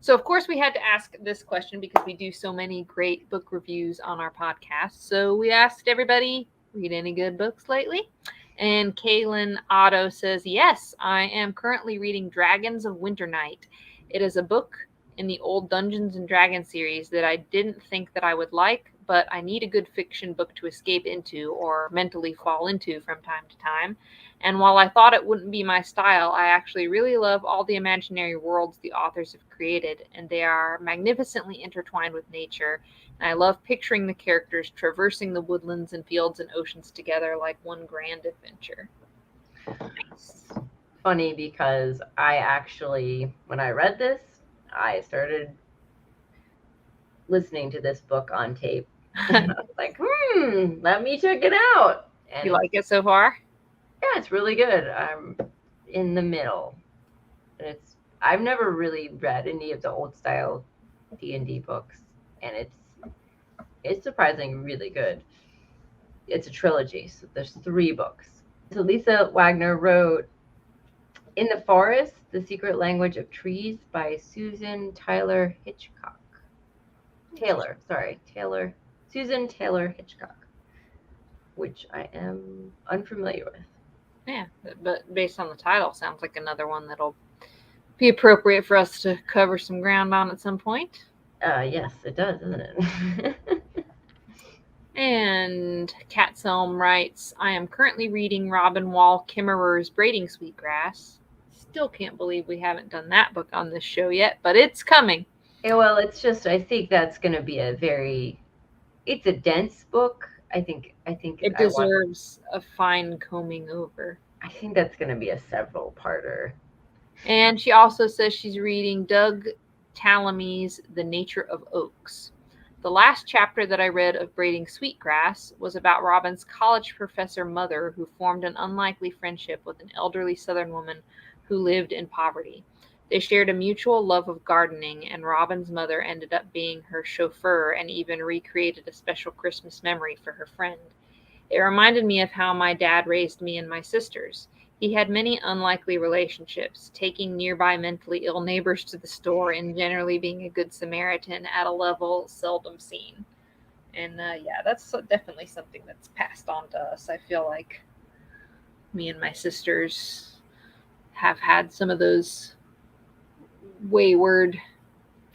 So, of course, we had to ask this question because we do so many great book reviews on our podcast. So, we asked everybody, read any good books lately? And Kaylin Otto says, yes, I am currently reading Dragons of Winternight. It is a book in the old Dungeons and Dragons series that I didn't think that I would like, but I need a good fiction book to escape into or mentally fall into from time to time. And while I thought it wouldn't be my style, I actually really love all the imaginary worlds the authors have created, and they are magnificently intertwined with nature. And I love picturing the characters traversing the woodlands and fields and oceans together like one grand adventure. Nice. Funny because I actually, when I read this, I started listening to this book on tape. And I was like, let me check it out. And You like it so far? yeah, it's really good. I'm in the middle. And I've never really read any of the old style D&D books, and it's surprisingly really good. It's a trilogy, so there's 3 books. So Lisa Wagner wrote In the Forest, The Secret Language of Trees by Susan Taylor Hitchcock. Susan Taylor Hitchcock, which I am unfamiliar with. Yeah, but based on the title, sounds like another one that'll be appropriate for us to cover some ground on at some point. Yes, it does, doesn't it? And Kat Selm writes, I am currently reading Robin Wall Kimmerer's Braiding Sweetgrass. Still can't believe we haven't done that book on this show yet, but it's coming. Yeah, well, it's just I think that's going to be it's a dense book. I think It deserves a fine combing over. I think that's going to be a several parter. And she also says she's reading Doug Tallamy's The Nature of Oaks. The last chapter that I read of Braiding Sweetgrass was about Robin's college professor mother who formed an unlikely friendship with an elderly Southern woman who lived in poverty. They shared a mutual love of gardening, and Robin's mother ended up being her chauffeur and even recreated a special Christmas memory for her friend. It reminded me of how my dad raised me and my sisters. He had many unlikely relationships, taking nearby mentally ill neighbors to the store and generally being a good Samaritan at a level seldom seen. And yeah, that's definitely something that's passed on to us. I feel like me and my sisters have had some of those wayward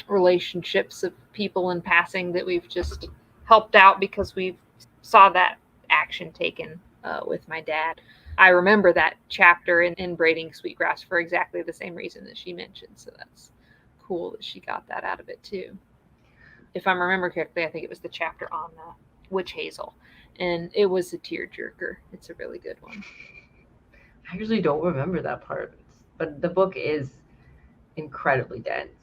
relationships of people in passing that we've just helped out because we saw that action taken with my dad. I remember that chapter in Braiding Sweetgrass for exactly the same reason that she mentioned. So that's cool that she got that out of it too. If I remember correctly, I think it was the chapter on witch hazel, and it was a tearjerker. It's a really good one. I usually don't remember that part, but the book is incredibly dense.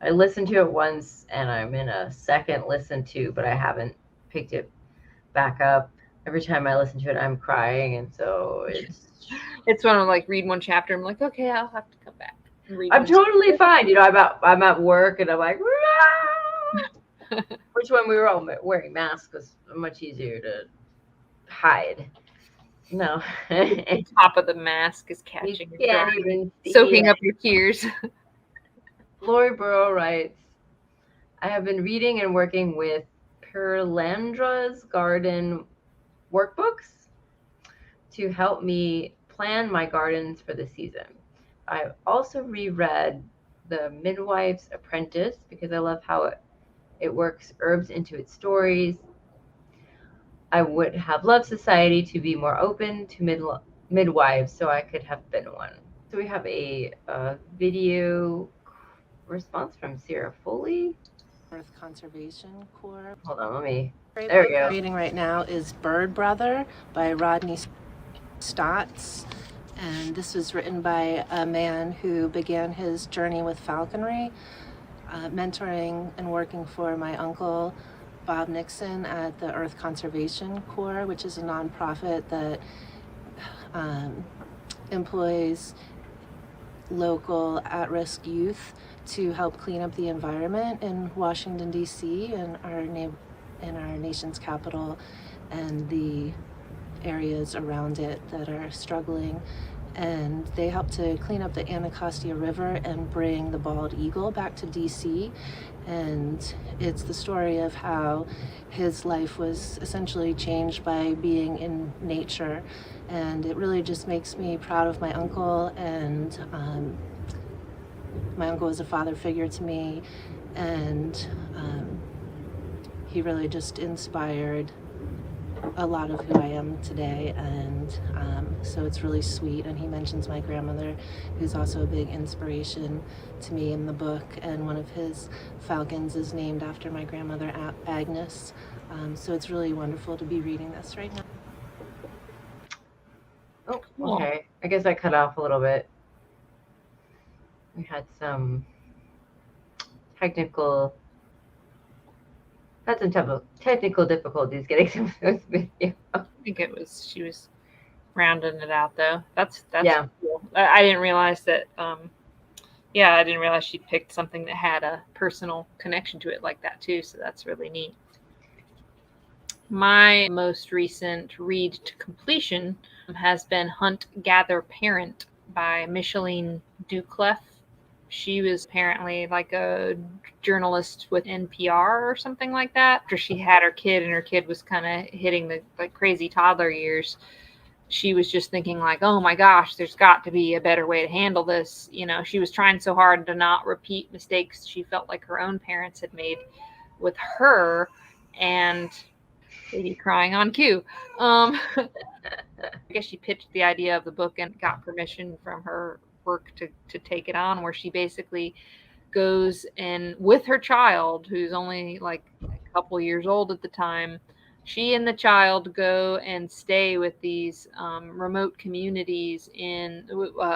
I listened to it once, and I'm in a second listen to, but I haven't picked it back up. Every time I listen to it, I'm crying, and so it's when I like read one chapter, I'm like, okay, I'll have to come back. I'm totally fine. I'm at work and I'm like, which when we were all wearing masks was much easier to hide. No. The top of the mask is catching You can't even see soaking it. up your tears. Lori Burrow writes, I have been reading and working with Perlandra's garden workbooks to help me plan my gardens for the season. I've also reread The Midwife's Apprentice because I love how it works herbs into its stories. I would have loved society to be more open to midwives, so I could have been one. So we have a video response from Sarah Foley. Earth Conservation Corps. Hold on, there we go. I'm reading right now is Bird Brother by Rodney Stotts. And this was written by a man who began his journey with falconry, mentoring and working for my uncle, Bob Nixon, at the Earth Conservation Corps, which is a nonprofit that employs local at-risk youth to help clean up the environment in Washington, D.C., and in our nation's capital and the areas around it that are struggling. And they help to clean up the Anacostia River and bring the bald eagle back to DC. And it's the story of how his life was essentially changed by being in nature. And it really just makes me proud of my uncle. And my uncle was a father figure to me. And he really just inspired a lot of who I am today, and so it's really sweet. And he mentions my grandmother, who's also a big inspiration to me in the book, and one of his falcons is named after my grandmother, Agnes. So it's really wonderful to be reading this right now. Oh, okay. I guess I cut off a little bit. We had some technical difficulties getting some of those videos. I think she was rounding it out though. That's yeah. Cool. I didn't realize that. I didn't realize she picked something that had a personal connection to it like that too. So that's really neat. My most recent read to completion has been Hunt, Gather, Parent by Micheline Duclef. She was apparently like a journalist with NPR or something like that. After she had her kid and her kid was kind of hitting the like crazy toddler years, she was just thinking like, oh my gosh, there's got to be a better way to handle this. You know, she was trying so hard to not repeat mistakes she felt like her own parents had made with her. And baby crying on cue. I guess she pitched the idea of the book and got permission from her work to take it on, where she basically goes and with her child, who's only like a couple years old at the time, she and the child go and stay with these remote communities in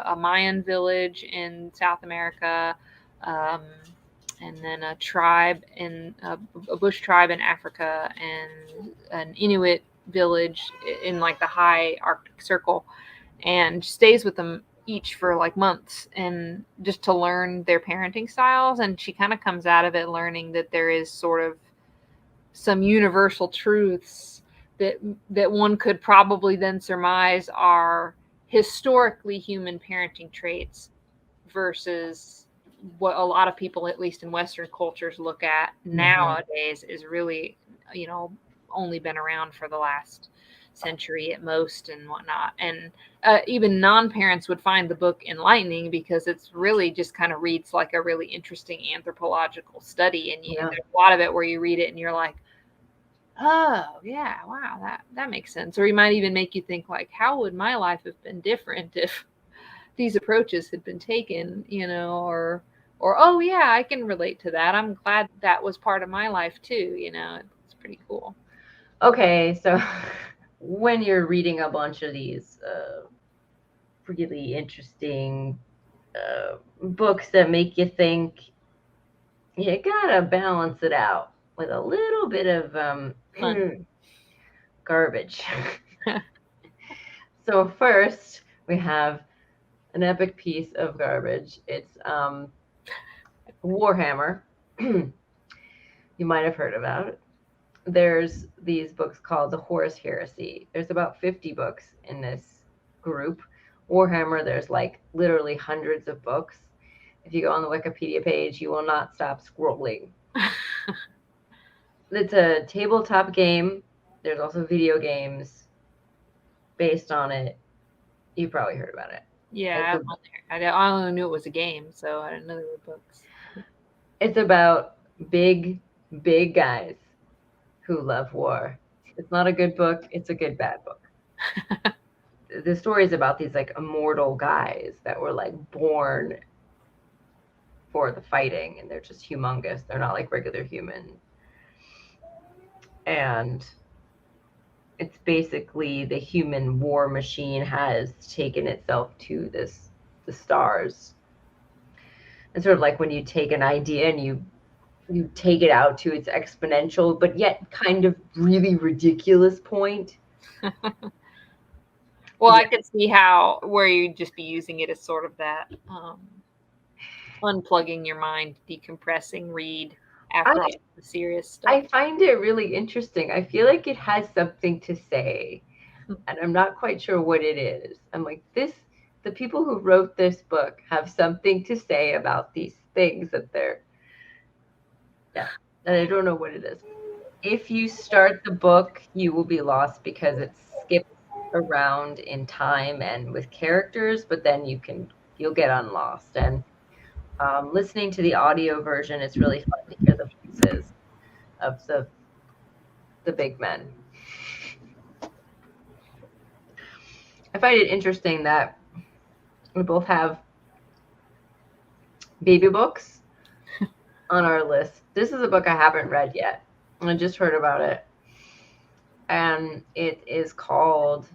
a Mayan village in South America, and then a tribe in a bush tribe in Africa, and an Inuit village in like the high Arctic Circle, and stays with them each for like months, and just to learn their parenting styles. And she kind of comes out of it learning that there is sort of some universal truths that one could probably then surmise are historically human parenting traits versus what a lot of people, at least in Western cultures, look at nowadays is really, only been around for the last century at most and whatnot. And even non-parents would find the book enlightening because it's really just kind of reads like a really interesting anthropological study. And there's a lot of it where you read it and you're like, oh yeah, wow, that makes sense. Or you might even make you think like, how would my life have been different if these approaches had been taken, or oh yeah, I can relate to that. I'm glad that was part of my life too. It's pretty cool. Okay, so when you're reading a bunch of these really interesting books that make you think, you gotta balance it out with a little bit of garbage. So first we have an epic piece of garbage. It's Warhammer. You might have heard about it. There's these books called the Horus Heresy. There's about 50 books in this group. Warhammer, there's like literally hundreds of books. If you go on the Wikipedia page, you will not stop scrolling. It's a tabletop game. There's also video games based on it. You probably heard about it. Yeah, I only knew it was a game, so I didn't know there were books. It's about big guys who love war. It's not a good book. It's a good bad book. The story is about these like immortal guys that were like born for the fighting, and they're just humongous. They're not like regular humans. And it's basically the human war machine has taken itself to the stars. And sort of like when you take an idea and you take it out to its exponential, but yet kind of really ridiculous point. Well, I could see where you'd just be using it as sort of that unplugging your mind, decompressing read after all the serious stuff. I find it really interesting. I feel like it has something to say, and I'm not quite sure what it is. I'm like, the people who wrote this book have something to say about these things that and I don't know what it is. If you start the book, you will be lost because it skips around in time and with characters, but then you'll get unlost. And listening to the audio version, it's really fun to hear the voices of the big men. I find it interesting that we both have baby books on our list. This is a book I haven't read yet. I just heard about it. And it is called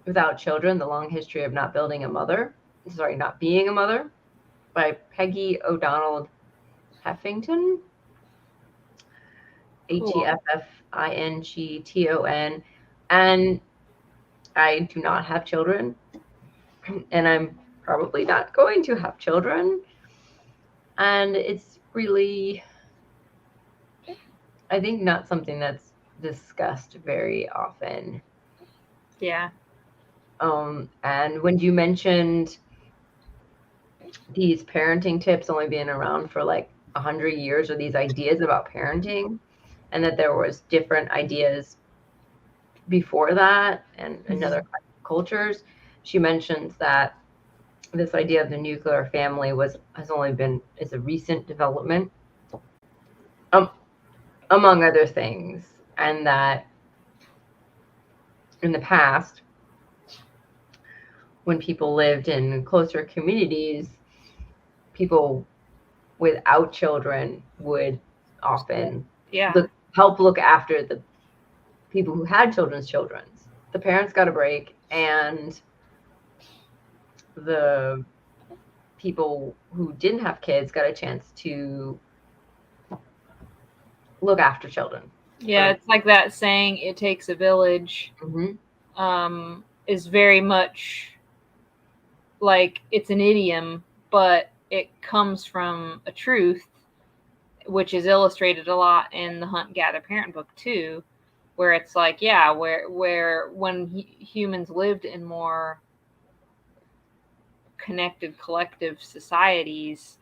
Without Children, The Long History of Not Being a Mother, by Peggy O'Donnell Heffington. Heffington. And I do not have children. And I'm probably not going to have children. And it's really, I think, not something that's discussed very often. Yeah. And when you mentioned these parenting tips only being around for like 100 years, or these ideas about parenting, and that there was different ideas before that and in other cultures, she mentions that this idea of the nuclear family is a recent development, among other things, and that in the past, when people lived in closer communities, people without children would often help look after the people who had children's children. The parents got a break, and the people who didn't have kids got a chance to look after children. Yeah, it's like that saying, it takes a village, is very much like, it's an idiom, but it comes from a truth, which is illustrated a lot in the Hunt, Gather, Parent book too, where it's like, where when humans lived in more connected collective societies,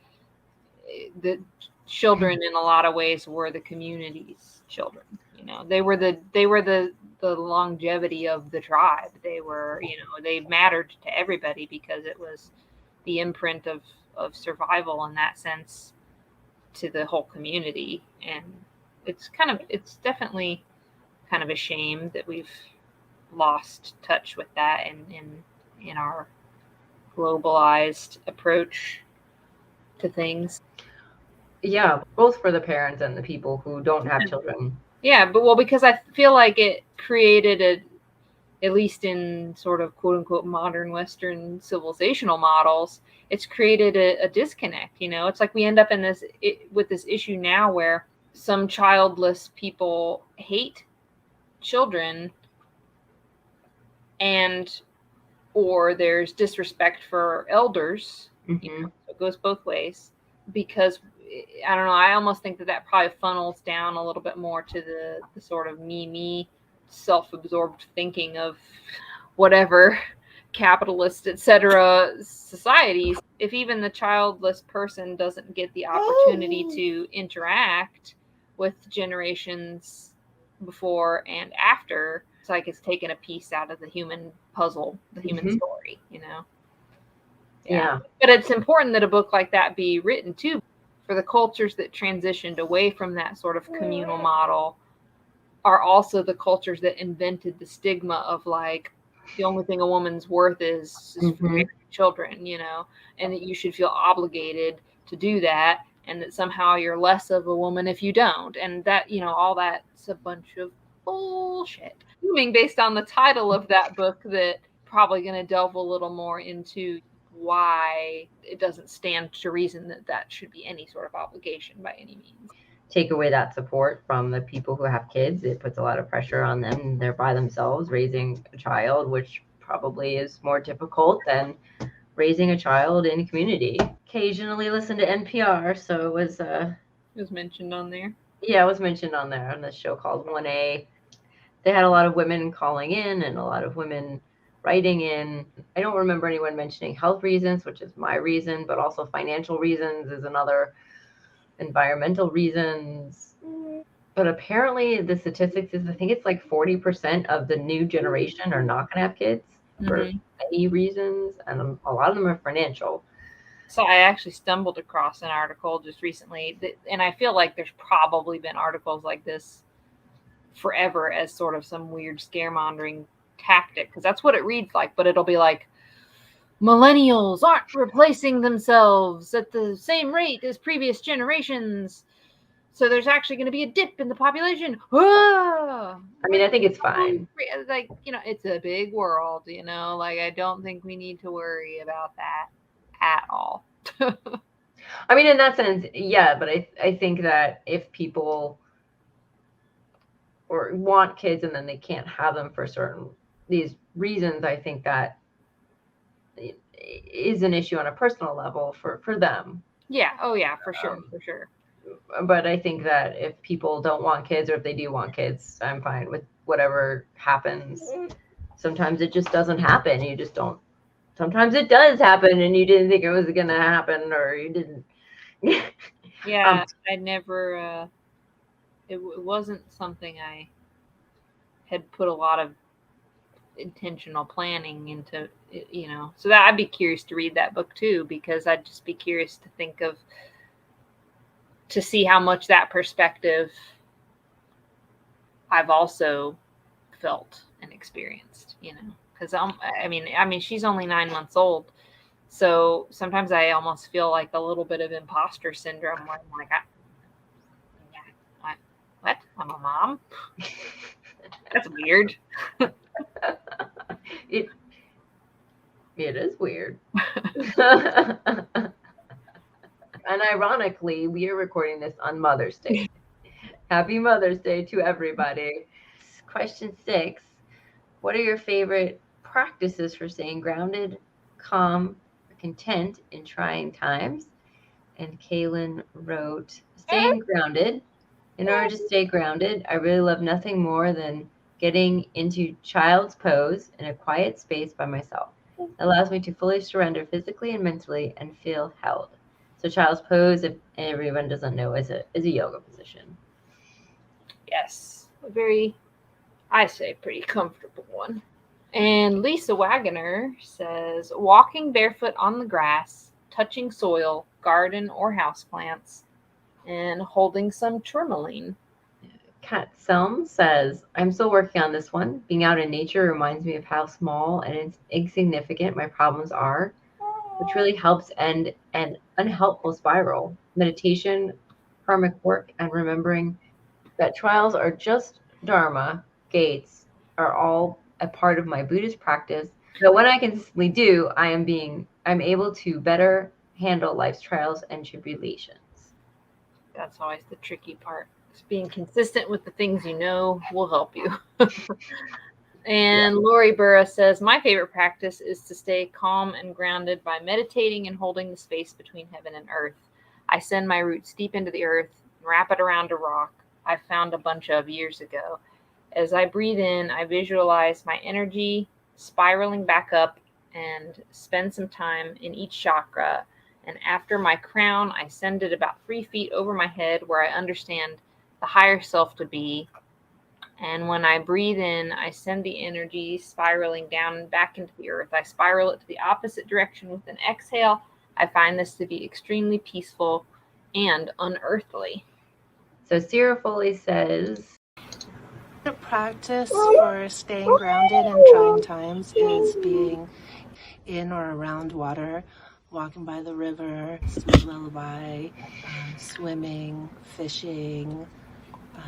the children in a lot of ways were the community's children. They were the longevity of the tribe. They were, they mattered to everybody because it was the imprint of survival in that sense to the whole community. And it's definitely kind of a shame that we've lost touch with that in our globalized approach to things. Yeah, both for the parents and the people who don't have children. Yeah, because I feel like it created at least in sort of quote unquote modern Western civilizational models, it's created a disconnect. It's like we end up with this issue now where some childless people hate children, and or there's disrespect for elders. Mm-hmm. It goes both ways, because I don't know, I almost think that probably funnels down a little bit more to the sort of me self-absorbed thinking of whatever capitalist, etc. societies. If even the childless person doesn't get the opportunity to interact with generations before and after, it's like it's taken a piece out of the human puzzle, the human story, Yeah. But it's important that a book like that be written too, for the cultures that transitioned away from that sort of communal model are also the cultures that invented the stigma of like the only thing a woman's worth is for married children, and that you should feel obligated to do that, and that somehow you're less of a woman if you don't, and that all that's a bunch of bullshit. Assuming based on the title of that book that probably going to delve a little more into why it doesn't stand to reason that should be any sort of obligation by any means. Take away that support from the people who have kids, it puts a lot of pressure on them. They're by themselves raising a child, which probably is more difficult than raising a child in community. Occasionally listen to NPR, so it was mentioned on there. Yeah, it was mentioned on there on this show called 1A. They had a lot of women calling in and a lot of women writing in. I don't remember anyone mentioning health reasons, which is my reason, but also financial reasons is another, environmental reasons. But apparently the statistics is, I think it's like 40% of the new generation are not going to have kids for any reasons, and a lot of them are financial. So I actually stumbled across an article just recently, and I feel like there's probably been articles like this forever as sort of some weird scaremongering tactic, because that's what it reads like, but it'll be like, millennials aren't replacing themselves at the same rate as previous generations, so there's actually going to be a dip in the population. I mean, I think it's fine. Like, it's a big world, like I don't think we need to worry about that at all. I mean, in that sense, yeah, but I think that if people or want kids and then they can't have them for these reasons, I think that is an issue on a personal level for them. Yeah. Oh yeah, for sure. But I think that if people don't want kids, or if they do want kids, I'm fine with whatever happens. Sometimes it just doesn't happen. You just don't. Sometimes it does happen and you didn't think it was going to happen, or you didn't. Yeah, I never, it wasn't something I had put a lot of intentional planning into, so that I'd be curious to read that book too, because I'd just be curious to see how much that perspective I've also felt and experienced, because I mean, she's only 9 months old. So sometimes I almost feel like a little bit of imposter syndrome where I'm like, what? I'm a mom? That's weird. It is weird. And ironically, we are recording this on Mother's Day. Happy Mother's Day to everybody. Question 6. What are your favorite practices for staying grounded, calm, content in trying times? And Kaylin wrote, staying grounded. In order to stay grounded, I really love nothing more than getting into child's pose in a quiet space by myself. It allows me to fully surrender physically and mentally and feel held. So child's pose, if everyone doesn't know, is a yoga position. Yes, a very, I say, pretty comfortable one. And Lisa Wagoner says, walking barefoot on the grass, touching soil, garden or houseplants, and holding some tourmaline. Kat Selm says, I'm still working on this one. Being out in nature reminds me of how small and insignificant my problems are, which really helps end an unhelpful spiral. Meditation, karmic work, and remembering that trials are just dharma, gates, are all a part of my Buddhist practice. That when I consistently do, I'm able to better handle life's trials and tribulations. That's always the tricky part. Just being consistent with the things you know will help you. And Lori Burra says, my favorite practice is to stay calm and grounded by meditating and holding the space between heaven and earth. I send my roots deep into the earth and wrap it around a rock I found a bunch of years ago. As I breathe in, I visualize my energy spiraling back up and spend some time in each chakra. And after my crown, I send it about 3 feet over my head where I understand the higher self to be. And when I breathe in, I send the energy spiraling down and back into the earth. I spiral it to the opposite direction with an exhale. I find this to be extremely peaceful and unearthly. So Sierra Foley says, The practice for staying grounded in trying times is being in or around water, walking by the river, sweet lullaby, swimming, fishing,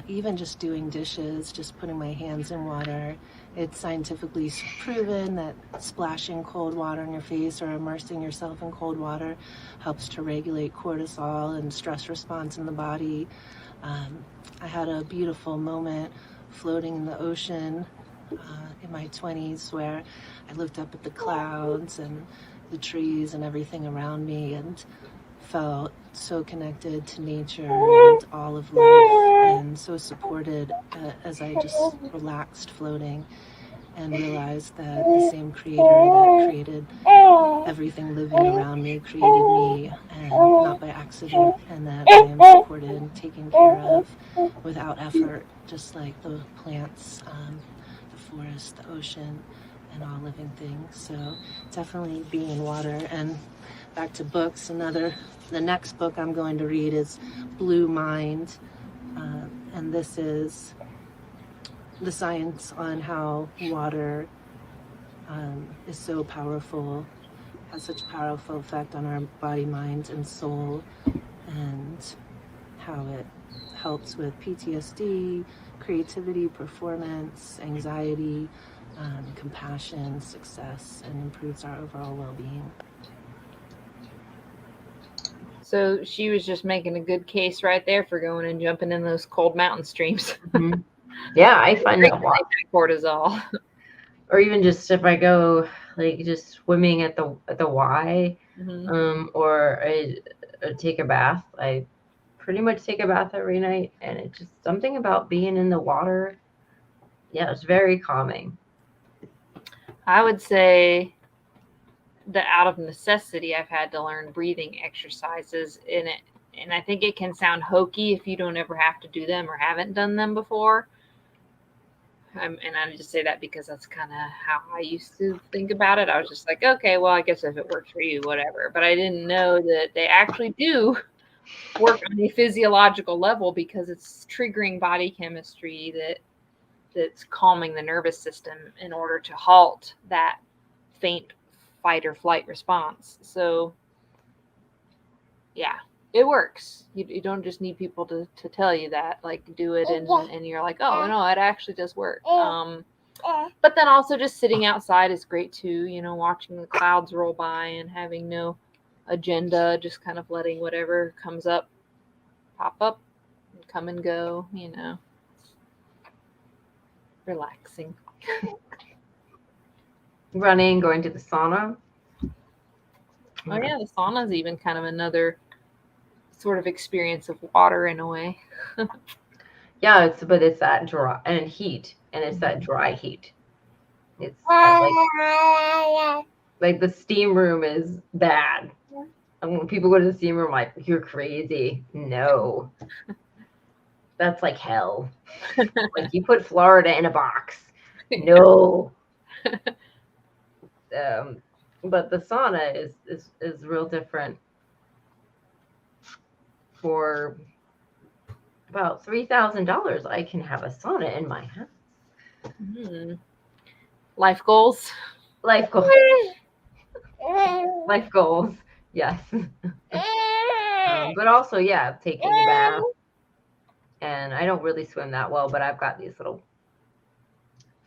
even just doing dishes, just putting my hands in water. It's scientifically proven that splashing cold water in your face or immersing yourself in cold water helps to regulate cortisol and stress response in the body. I had a beautiful moment floating in the ocean in my 20s where I looked up at the clouds and the trees and everything around me and felt so connected to nature and all of life and so supported as I just relaxed floating and realized that the same creator that created everything living around me created me, and not by accident, and that I am supported and taken care of without effort, just like the plants, the forest, the ocean, and all living things. So definitely being in water. And back to books, the next book I'm going to read is Blue Mind, and this is the science on how water is so powerful, has such a powerful effect on our body, mind, and soul, and how it helps with PTSD, creativity, performance, anxiety, compassion, success, and improves our overall well-being. So she was just making a good case right there for going and jumping in those cold mountain streams. mm-hmm. Yeah, I find that cortisol. Or even just if I go like just swimming at the Y, or I take a bath. I pretty much take a bath every night, and it's just something about being in the water. Yeah, it's very calming. I would say that out of necessity, I've had to learn breathing exercises in it. And I think it can sound hokey if you don't ever have to do them or haven't done them before. And I just say that because that's kind of how I used to think about it. I was just like, okay, well, I guess if it works for you, whatever. But I didn't know that they actually do work on a physiological level because it's triggering body chemistry that's calming the nervous system in order to halt that faint fight or flight response. So, yeah. It works. You don't just need people to tell you that, like, do it, and you're like, oh, no, it actually does work. But then also just sitting outside is great too, watching the clouds roll by and having no agenda, just kind of letting whatever comes up pop up and come and go, relaxing. Running, going to the sauna. Oh yeah, the sauna is even kind of another sort of experience of water in a way. Yeah, but it's that dry and heat, and it's that dry heat. It's like the steam room is bad. And when people go to the steam room, like, you're crazy. No, that's like hell. Like, you put Florida in a box. No. But the sauna is real different. For about $3,000, I can have a sauna in my house. Mm-hmm. Life goals. Life goals. Life goals. Yes. But also, yeah, taking a bath. And I don't really swim that well, but I've got these little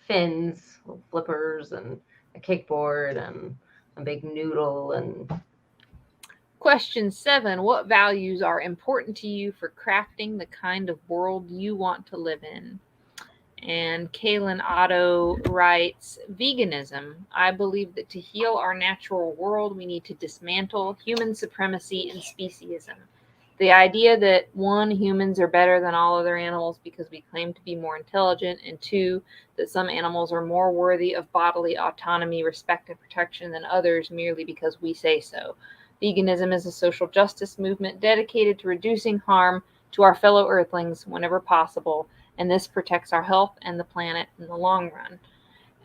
fins, little flippers, and a kickboard, and a big noodle. And Question 7. What values are important to you for crafting the kind of world you want to live in? And Kaylin Otto writes, veganism. I believe that to heal our natural world, we need to dismantle human supremacy and speciesism. The idea that one, humans are better than all other animals because we claim to be more intelligent, and two, that some animals are more worthy of bodily autonomy, respect, and protection than others merely because we say so. Veganism is a social justice movement dedicated to reducing harm to our fellow earthlings whenever possible, and this protects our health and the planet in the long run.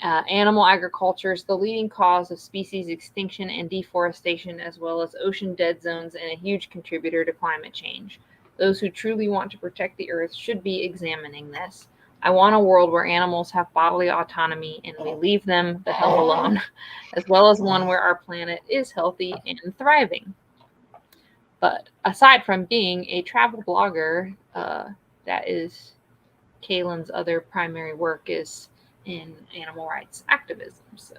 Animal agriculture is the leading cause of species extinction and deforestation, as well as ocean dead zones, and a huge contributor to climate change. Those who truly want to protect the earth should be examining this. I want a world where animals have bodily autonomy and we leave them the hell alone, as well as one where our planet is healthy and thriving. But aside from being a travel blogger, that is Kaylin's other primary work is in animal rights activism. So,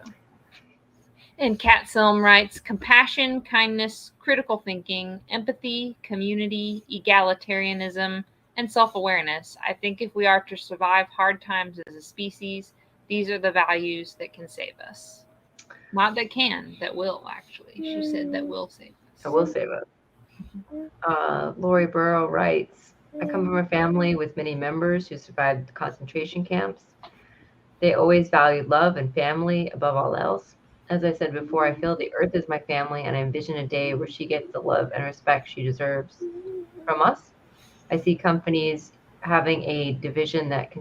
and Kat Selm writes, compassion, kindness, critical thinking, empathy, community, egalitarianism, and self-awareness. I think if we are to survive hard times as a species, these are the values that can save us. Not that can, that will, actually. She said that will save us. I will save it. Lori Burrow writes, I come from a family with many members who survived the concentration camps. They always valued love and family above all else. As I said before, I feel the earth is my family, and I envision a day where she gets the love and respect she deserves from us. I see companies having a division that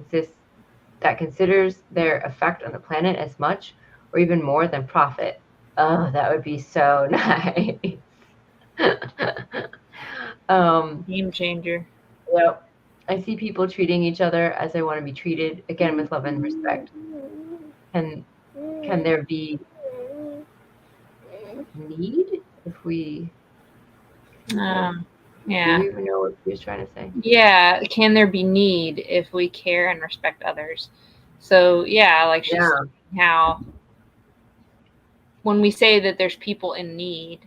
considers their effect on the planet as much or even more than profit. Oh, that would be so nice. Game changer. Yep. I see people treating each other as they want to be treated, again with love and respect. Can there be need if we Yeah. do you even know what he was trying to say? Yeah. Can there be need if we care and respect others? So yeah, like she's saying how when we say that there's people in need,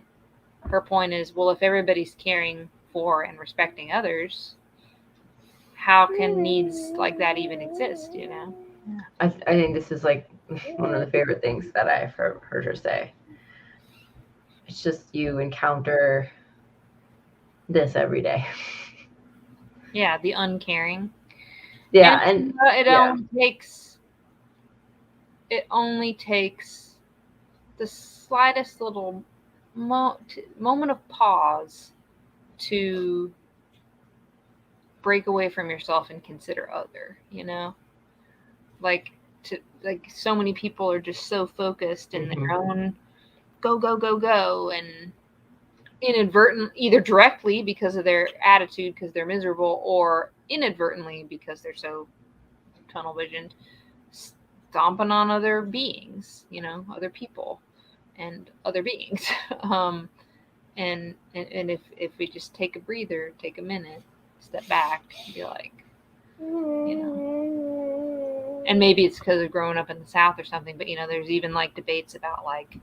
her point is, well, if everybody's caring for and respecting others, how can needs like that even exist, you know? I think this is like one of the favorite things that I've heard her say. It's just you encounter this every day. Yeah, the uncaring. Yeah, and it only takes the slightest little moment of pause to break away from yourself and consider other, you know? Like so many people are just so focused in their own go, and either directly because of their attitude, because they're miserable, or inadvertently because they're so tunnel visioned, stomping on other beings, you know, other people and other beings. And if we just take a breather, take a minute, step back, be like, you know, and maybe it's because of growing up in the South or something, but you know, there's even like debates about like,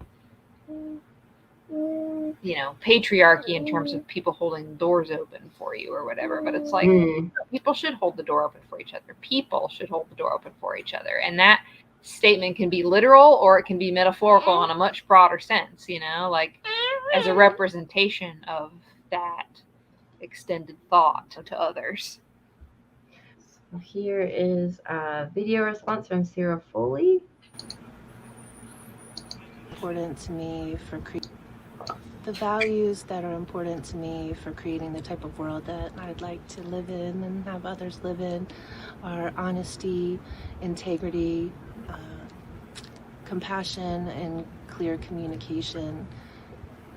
you know, patriarchy in terms of people holding doors open for you or whatever. But it's like people should hold the door open for each other. People should hold the door open for each other. And that statement can be literal or it can be metaphorical in a much broader sense, you know, like as a representation of that extended thought to others. So here is a video response from Sarah Foley. Important to me for the values that are important to me for creating the type of world that I'd like to live in and have others live in are honesty, integrity, compassion, and clear communication.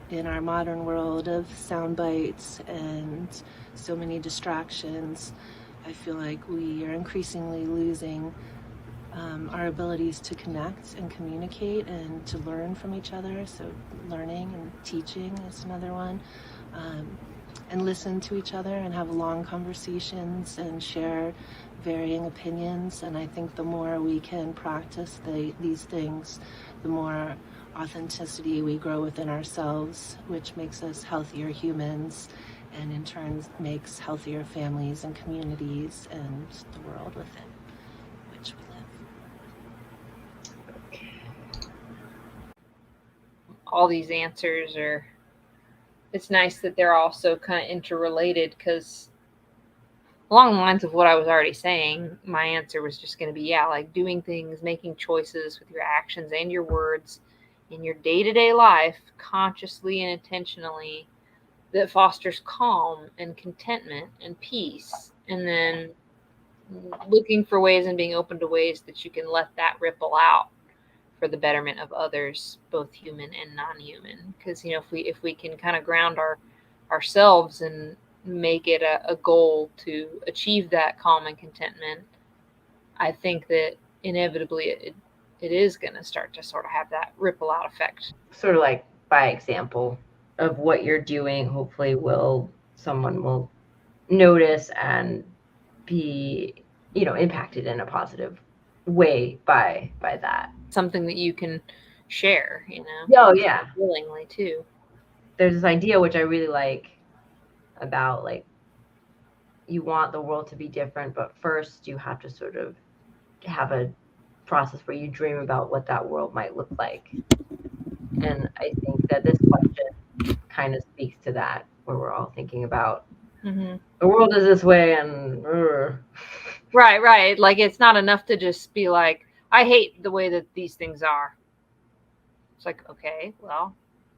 In our modern world of sound bites and so many distractions, I feel like we are increasingly losing our abilities to connect and communicate and to learn from each other. So learning and teaching is another one. And listen to each other and have long conversations and share varying opinions. And I think the more we can practice these things, the more authenticity we grow within ourselves, which makes us healthier humans, and in turn makes healthier families and communities and the world within, all these answers are, it's nice that they're all so kind of interrelated, because along the lines of what I was already saying, my answer was just going to be, yeah, like doing things, making choices with your actions and your words in your day-to-day life, consciously and intentionally, that fosters calm and contentment and peace. And then looking for ways and being open to ways that you can let that ripple out for the betterment of others, both human and non-human. Because, if we can kind of ground ourselves and make it a goal to achieve that calm and contentment, I think that inevitably it is going to start to sort of have that ripple out effect. Sort of like by example of what you're doing, hopefully someone will notice and be, impacted in a positive way by that. Something that you can share, Oh yeah, willingly too. There's this idea which I really like about, like, you want the world to be different, but first you have to sort of have a process where you dream about what that world might look like. And I think that this question kind of speaks to that, where we're all thinking about the world is this way and right. Like, it's not enough to just be like, I hate the way that these things are. It's like, okay, well,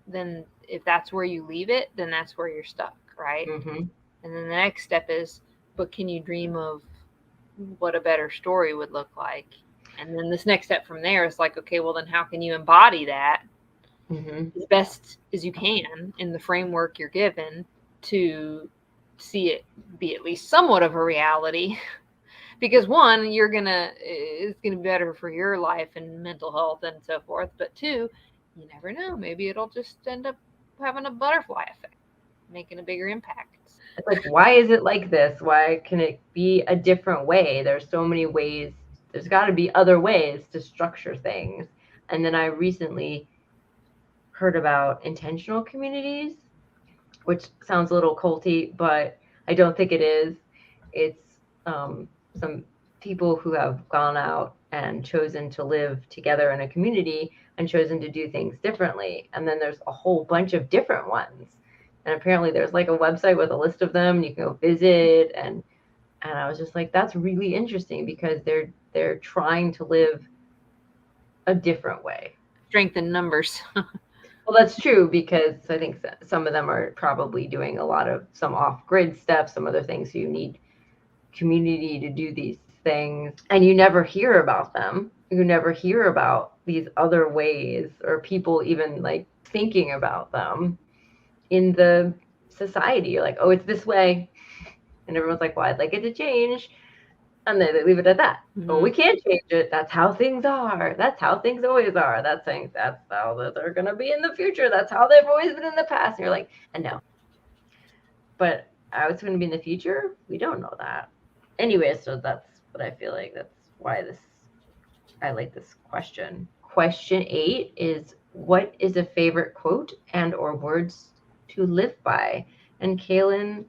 then if that's where you leave it, then that's where you're stuck, right? And then the next step is, but can you dream of what a better story would look like? And then this next step from there is like, okay, well, then how can you embody that as best as you can in the framework you're given to see it be at least somewhat of a reality? Because one, it's gonna be better for your life and mental health and so forth. But two, you never know. Maybe it'll just end up having a butterfly effect, making a bigger impact. It's like, why is it like this? Why can it be a different way? There's so many ways. There's got to be other ways to structure things. And then I recently heard about intentional communities, which sounds a little culty, but I don't think it is. It's some people who have gone out and chosen to live together in a community and chosen to do things differently. And then there's a whole bunch of different ones. And apparently there's like a website with a list of them, and you can go visit. And I was just like, that's really interesting, because they're trying to live a different way. Strength in numbers. Well, that's true, because I think some of them are probably doing a lot of some off-grid stuff, some other things. So you need community to do these things, and you never hear about them. You never hear about these other ways, or people even like thinking about them in the society. You're like, oh, it's this way, and everyone's like, well, I'd like it to change, and then they leave it at that. Oh, we can't change it. That's how things are. That's how things always are. That's how they're gonna be in the future. That's how they've always been in the past. And you're like, and no, but how it's going to be in the future, we don't know that. Anyway, so that's what I feel like. That's why I like this question. Question 8 is, what is a favorite quote and or words to live by? And Kaylin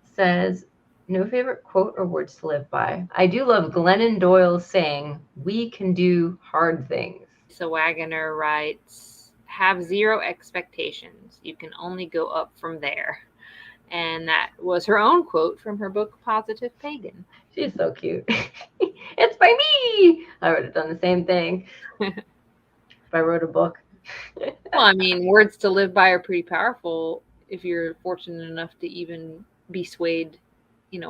says, no favorite quote or words to live by. I do love Glennon Doyle's saying, we can do hard things. So Wagoner writes, have zero expectations. You can only go up from there. And that was her own quote from her book, Positive Pagan. She's so cute. It's by me. I would have done the same thing if I wrote a book. Well, I mean, words to live by are pretty powerful if you're fortunate enough to even be swayed,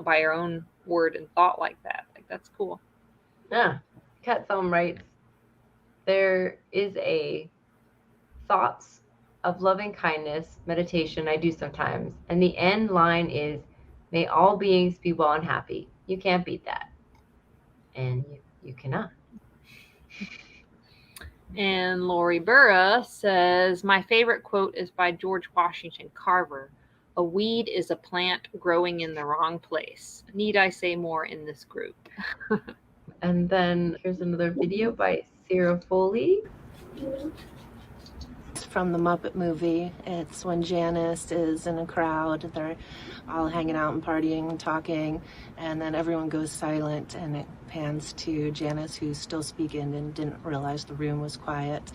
by your own word and thought like that. Like, that's cool. Yeah. Kat Thumb writes, there is a thoughts of loving kindness meditation I do sometimes, and the end line is, may all beings be well and happy. You can't beat that. And you cannot. And Lori Burra says, my favorite quote is by George Washington Carver. A weed is a plant growing in the wrong place. Need I say more in this group? And then here's another video by Sarah Foley. From the Muppet movie. It's when Janice is in a crowd. They're all hanging out and partying and talking, and then everyone goes silent, and it pans to Janice, who's still speaking and didn't realize the room was quiet.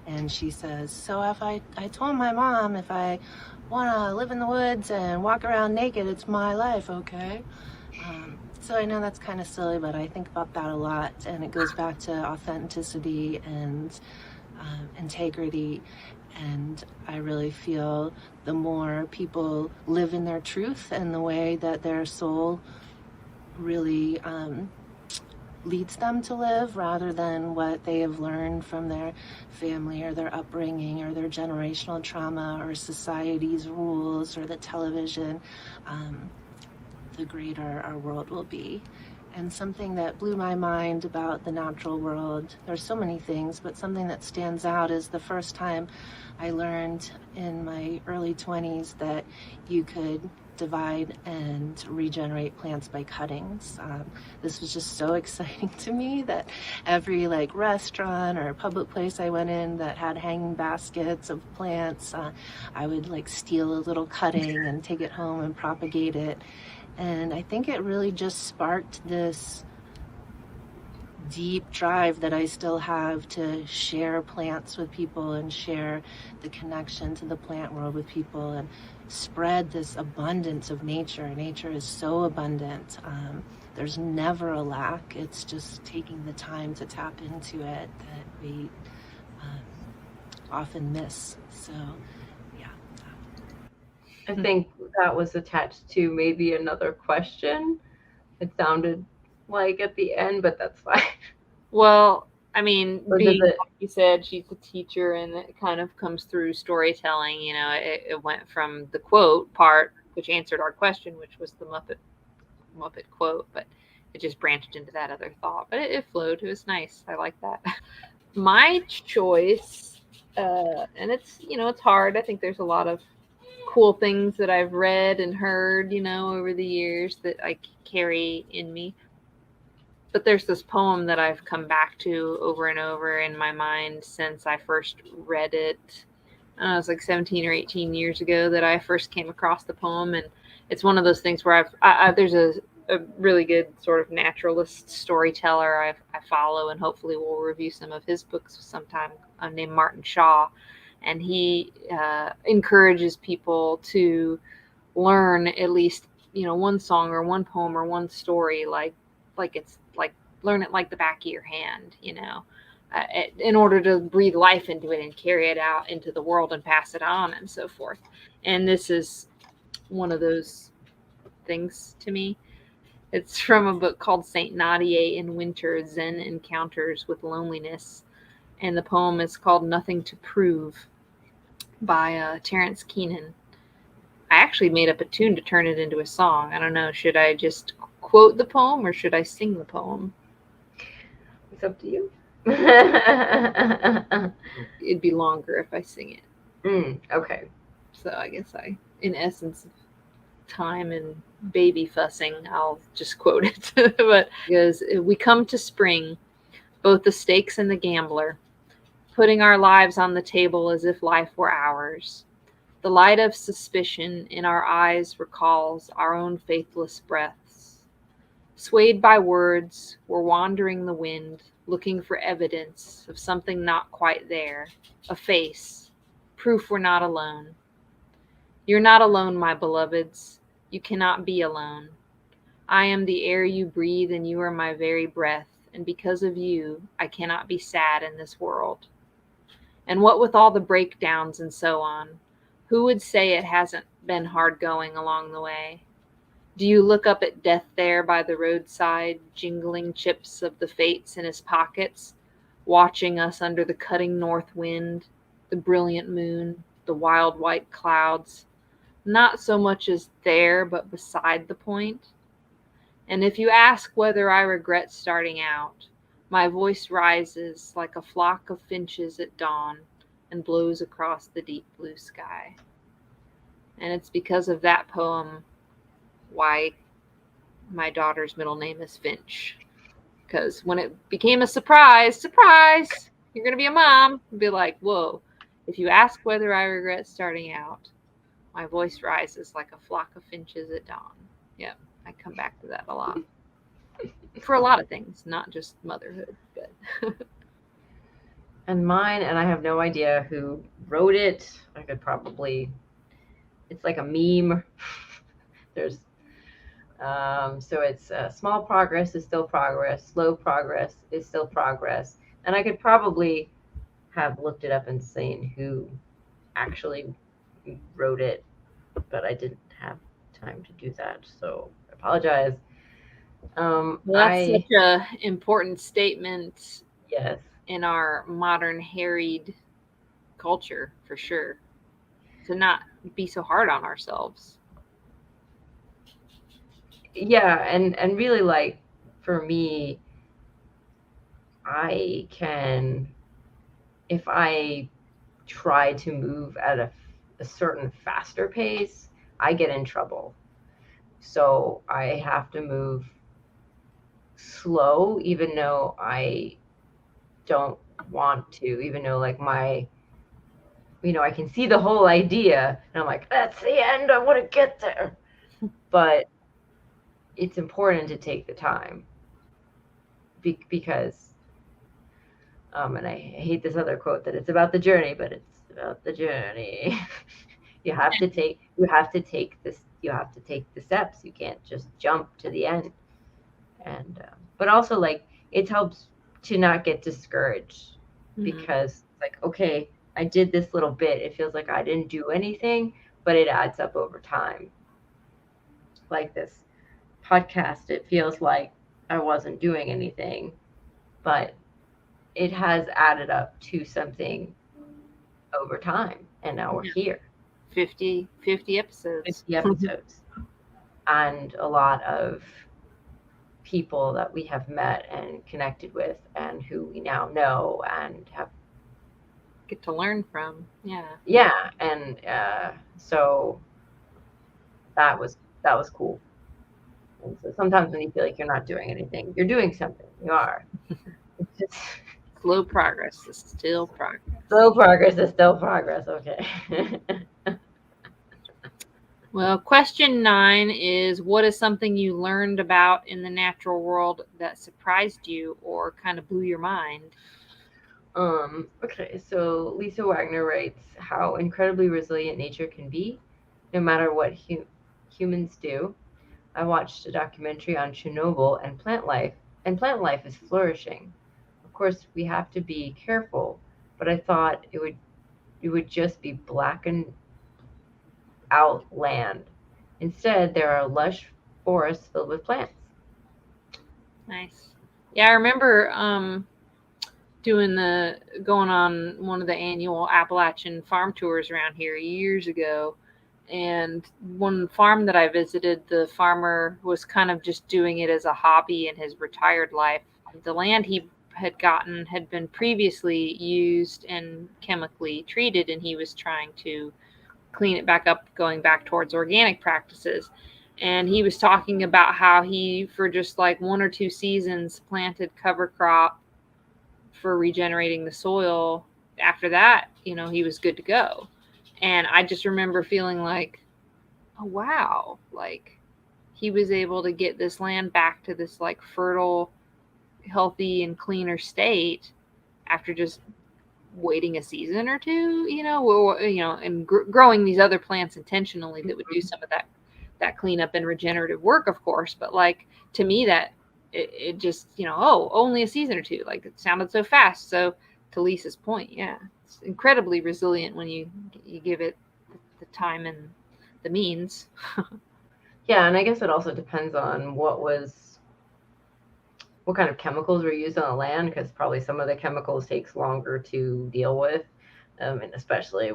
And she says, so if I told my mom if I want to live in the woods and walk around naked, it's my life, okay? So I know that's kind of silly, but I think about that a lot. And it goes back to authenticity and integrity. And I really feel the more people live in their truth and the way that their soul really leads them to live, rather than what they have learned from their family or their upbringing or their generational trauma or society's rules or the television, the greater our world will be. And something that blew my mind about the natural world, there's so many things, but something that stands out is the first time I learned in my early 20s that you could divide and regenerate plants by cuttings. This was just so exciting to me that every restaurant or public place I went in that had hanging baskets of plants, I would steal a little cutting and take it home and propagate it. And I think it really just sparked this deep drive that I still have to share plants with people and share the connection to the plant world with people and spread this abundance of nature. Nature is so abundant. There's never a lack. It's just taking the time to tap into it that we often miss. So, yeah. I think that was attached to maybe another question. It sounded like at the end, but that's fine. Well, I mean, Or does being, it? like you said, she's a teacher, and it kind of comes through storytelling. It went from the quote part, which answered our question, which was the Muppet quote, but it just branched into that other thought. But it flowed. It was nice. I like that. My choice, and it's hard. I think there's a lot of cool things that I've read and heard, over the years that I carry in me. But there's this poem that I've come back to over and over in my mind since I first read it. It was like 17 or 18 years ago that I first came across the poem. And it's one of those things where there's a really good sort of naturalist storyteller I follow, and hopefully we'll review some of his books sometime, named Martin Shaw. And he encourages people to learn at least, one song or one poem or one story, like it's like learn it like the back of your hand, in order to breathe life into it and carry it out into the world and pass it on and so forth. And this is one of those things to me. It's from a book called Saint Nadia in Winter, Zen Encounters with Loneliness. And the poem is called Nothing to Prove by Terence Keenan. I actually made up a tune to turn it into a song. I don't know, should I just quote the poem or should I sing the poem? It's up to you. It'd be longer if I sing it. Okay. So I guess in essence of time and baby fussing, I'll just quote it. But because we come to spring, both the stakes and the gambler, putting our lives on the table as if life were ours. The light of suspicion in our eyes recalls our own faithless breaths. Swayed by words, we're wandering the wind, looking for evidence of something not quite there, a face, proof we're not alone. You're not alone, my beloveds. You cannot be alone. I am the air you breathe, and you are my very breath, and because of you, I cannot be sad in this world. And what with all the breakdowns and so on, who would say it hasn't been hard going along the way? Do you look up at death there by the roadside, jingling chips of the fates in his pockets, watching us under the cutting north wind, the brilliant moon, the wild white clouds, not so much as there, but beside the point? And if you ask whether I regret starting out, my voice rises like a flock of finches at dawn and blows across the deep blue sky. And it's because of that poem why my daughter's middle name is Finch. Because when it became a surprise, you're going to be a mom, I'd be like, whoa, if you ask whether I regret starting out, my voice rises like a flock of finches at dawn. Yep, I come back to that a lot. For a lot of things, not just motherhood. But And mine, and I have no idea who wrote it. I could probably, it's like a meme. There's, so it's small progress is still progress, slow progress is still progress. And I could probably have looked it up and seen who actually wrote it, but I didn't have time to do that. So I apologize. Well, that's such a important statement Yes. in our modern harried culture, for sure, to not be so hard on ourselves. Yeah, and really, like, for me, I can, if I try to move at a certain faster pace, I get in trouble. So I have to move slow, even though I don't want to, even though, like, I can see the whole idea, and I'm like, that's the end, I want to get there. But it's important to take the time because, and I hate this other quote that it's about the journey, but it's about the journey. you have to take the steps. You can't just jump to the end. And but also, like, it helps to not get discouraged because it's like, okay, I did this little bit. It feels like I didn't do anything, but it adds up over time. Like this podcast, it feels like I wasn't doing anything, but it has added up to something over time, and now we're here. 50 episodes. 50 episodes. And a lot of people that we have met and connected with and who we now know and have get to learn from. Yeah. And so that was cool. And so sometimes when you feel like you're not doing anything, you're doing something. You are. It's just slow progress is still progress. Slow progress is still progress. Okay. Well, question 9 is, what is something you learned about in the natural world that surprised you or kind of blew your mind? Okay, so Lisa Wagner writes how incredibly resilient nature can be, no matter what humans do. I watched a documentary on Chernobyl and plant life is flourishing. Of course, we have to be careful, but I thought it would just be blackened out land. Instead, there are lush forests filled with plants. Nice. Yeah, I remember going on one of the annual Appalachian farm tours around here years ago. And one farm that I visited, the farmer was kind of just doing it as a hobby in his retired life. The land he had gotten had been previously used and chemically treated, and he was trying to clean it back up, going back towards organic practices. And he was talking about how he, for just like 1 or 2 seasons, planted cover crop for regenerating the soil. After that, he was good to go. And I just remember feeling like, oh, wow, like he was able to get this land back to this like fertile, healthy, and cleaner state after just waiting a season or 2, and growing these other plants intentionally that would do some of that cleanup and regenerative work, of course. But like, to me, that it just, only a season or 2, like it sounded so fast. So to Lisa's point, yeah, it's incredibly resilient when you give it the time and the means. Yeah, and I guess it also depends on what kind of chemicals were used on the land, because probably some of the chemicals takes longer to deal with, and especially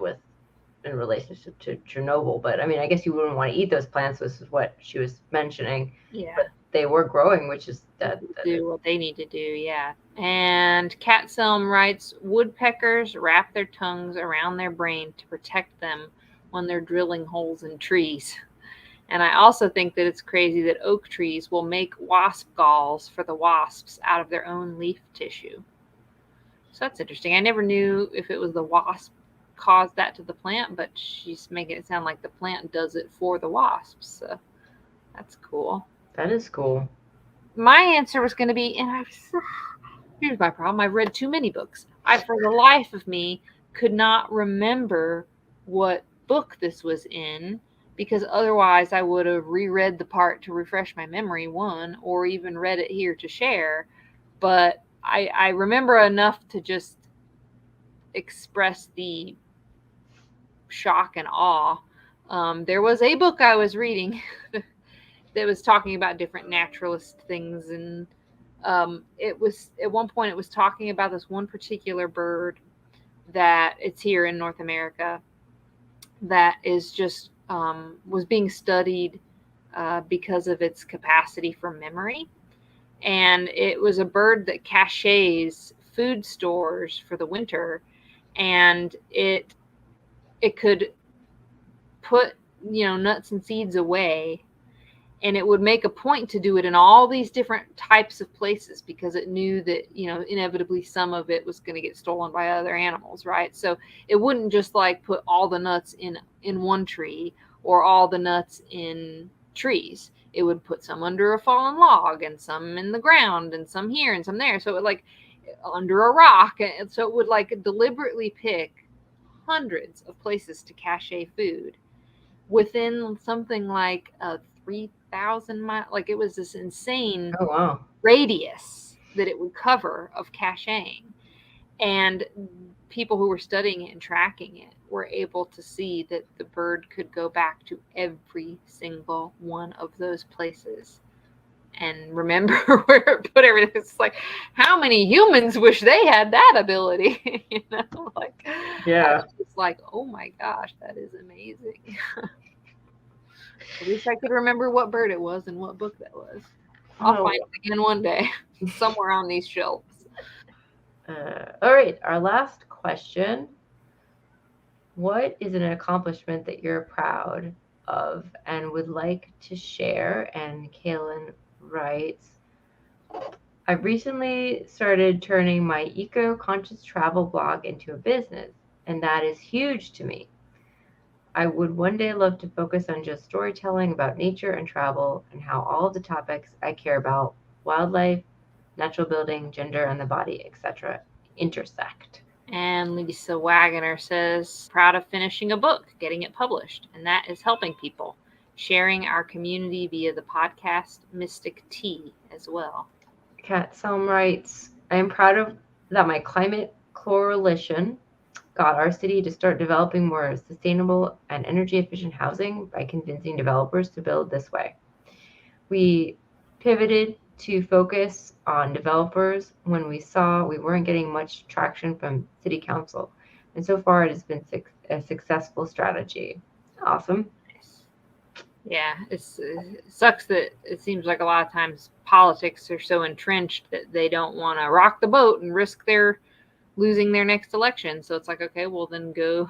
in relationship to Chernobyl. But I mean, I guess you wouldn't want to eat those plants. This is what she was mentioning. Yeah. But they were growing, which is that do what they need to do. Yeah. And Kat Selm writes, woodpeckers wrap their tongues around their brain to protect them when they're drilling holes in trees. And I also think that it's crazy that oak trees will make wasp galls for the wasps out of their own leaf tissue. So that's interesting. I never knew if it was the wasp caused that to the plant, but she's making it sound like the plant does it for the wasps. So that's cool. That is cool. My answer was going to be, here's my problem. I've read too many books. I, for the life of me, could not remember what book this was in, because otherwise I would have reread the part to refresh my memory, one, or even read it here to share. But I remember enough to just express the shock and awe. There was a book I was reading that was talking about different naturalist things, and it was at one point it was talking about this one particular bird that it's here in North America that is just was being studied because of its capacity for memory. And it was a bird that caches food stores for the winter, and it could put nuts and seeds away, and it would make a point to do it in all these different types of places because it knew that inevitably some of it was going to get stolen by other animals, right? So it wouldn't just like put all the nuts in one tree or all the nuts in trees. It would put some under a fallen log and some in the ground and some here and some there. So it like under a rock, and so it would like deliberately pick hundreds of places to cache food within something like a 3,000 mile, like it was this insane Oh, wow. radius that it would cover of caching. And people who were studying it and tracking it were able to see that the bird could go back to every single one of those places and remember where it put everything. It's like, how many humans wish they had that ability? Like, Yeah. it's like, oh my gosh, that is amazing. I wish I could remember what bird it was and what book that was. I'll find it again one day, somewhere on these shelves. All right, our last question. What is an accomplishment that you're proud of and would like to share? And Kaylin writes, I've recently started turning my eco-conscious travel blog into a business, and that is huge to me. I would one day love to focus on just storytelling about nature and travel and how all of the topics I care about, wildlife, natural building, gender and the body, etc., intersect. And Lisa Wagoner says, proud of finishing a book, getting it published, and that is helping people, sharing our community via the podcast Mystic Tea as well. Kat Selm writes, I am proud of that my climate coalition got our city to start developing more sustainable and energy efficient housing by convincing developers to build this way. We pivoted to focus on developers when we saw we weren't getting much traction from city council. And so far it has been a successful strategy. Awesome. Yeah, it sucks that it seems like a lot of times politics are so entrenched that they don't want to rock the boat and risk their losing their next election. So it's like, okay, well then go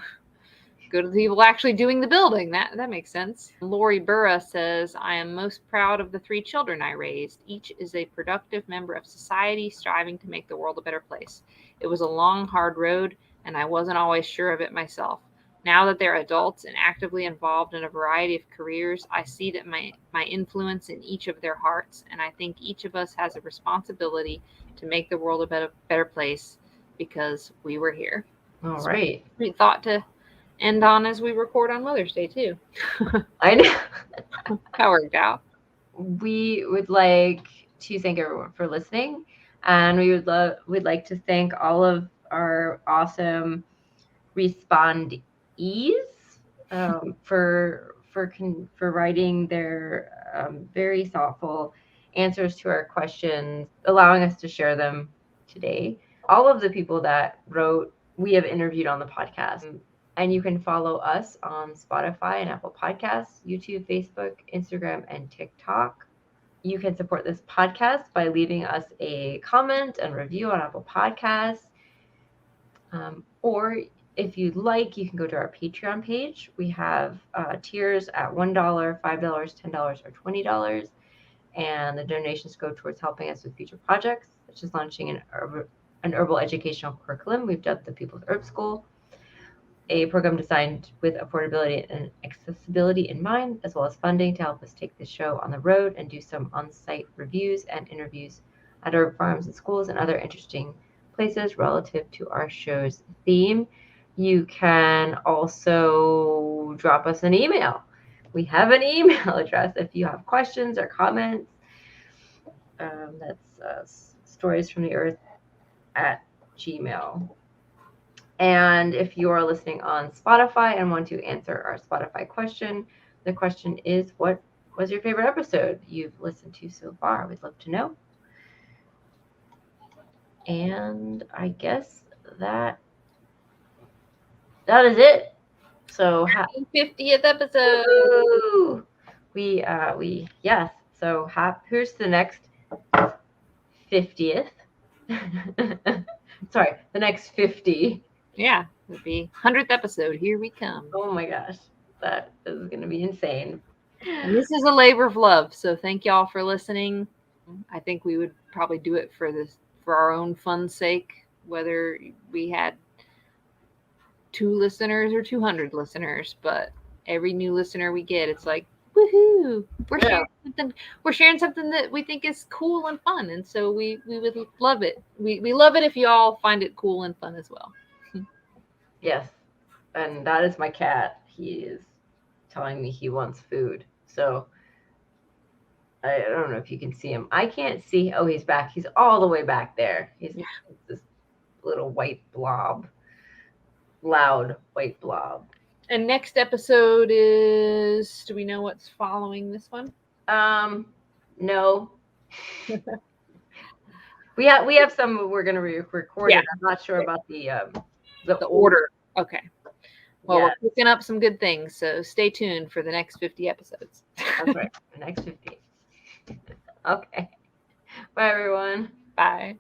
to the people actually doing the building. That makes sense. Lori Burra says, I am most proud of the 3 children I raised. Each is a productive member of society striving to make the world a better place. It was a long, hard road, and I wasn't always sure of it myself. Now that they're adults and actively involved in a variety of careers, I see that my influence in each of their hearts, and I think each of us has a responsibility to make the world a better place because we were here. All right. Sweet thought to end on as we record on Mother's Day too. I know. That worked out. We would like to thank everyone for listening, and we'd like to thank all of our awesome respondees for writing their very thoughtful answers to our questions, allowing us to share them today. All of the people that wrote, we have interviewed on the podcast. And you can follow us on Spotify and Apple Podcasts, YouTube, Facebook, Instagram, and TikTok. You can support this podcast by leaving us a comment and review on Apple Podcasts. Or if you'd like, you can go to our Patreon page. We have tiers at $1, $5, $10, or $20. And the donations go towards helping us with future projects, such as launching an herbal educational curriculum we've dubbed the People's Herb School, a program designed with affordability and accessibility in mind, as well as funding to help us take this show on the road and do some on-site reviews and interviews at herb farms and schools and other interesting places relative to our show's theme. You can also drop us an email. We have an email address if you have questions or comments. That's storiesfromtheearth@gmail.com. And if you are listening on Spotify and want to answer our Spotify question, the question is, what was your favorite episode you've listened to so far? We'd love to know. And I guess that is it. So Happy 50th episode. woo! Yes. So who's the next 50th? Sorry, the next 50. Yeah, it would be 100th episode. Here we come. Oh my gosh, that is going to be insane. And this is a labor of love, so thank y'all for listening. I think we would probably do it for our own fun's sake, whether we had 2 listeners or 200 listeners. But every new listener we get, it's like, woohoo! We're sharing something that we think is cool and fun, and so we would love it. We love it if you all find it cool and fun as well. Yes, and that is my cat. He is telling me he wants food. So I don't know if you can see him. I can't see. Oh, he's back. He's all the way back there. He's this little white blob, loud white blob. And next episode is, do we know what's following this one? No. we have some we're going to record. Yeah. I'm not sure about the order. Okay. Well, Yeah. we're picking up some good things, so stay tuned for the next 50 episodes. That's right. The next 50. Okay. Bye, everyone. Bye.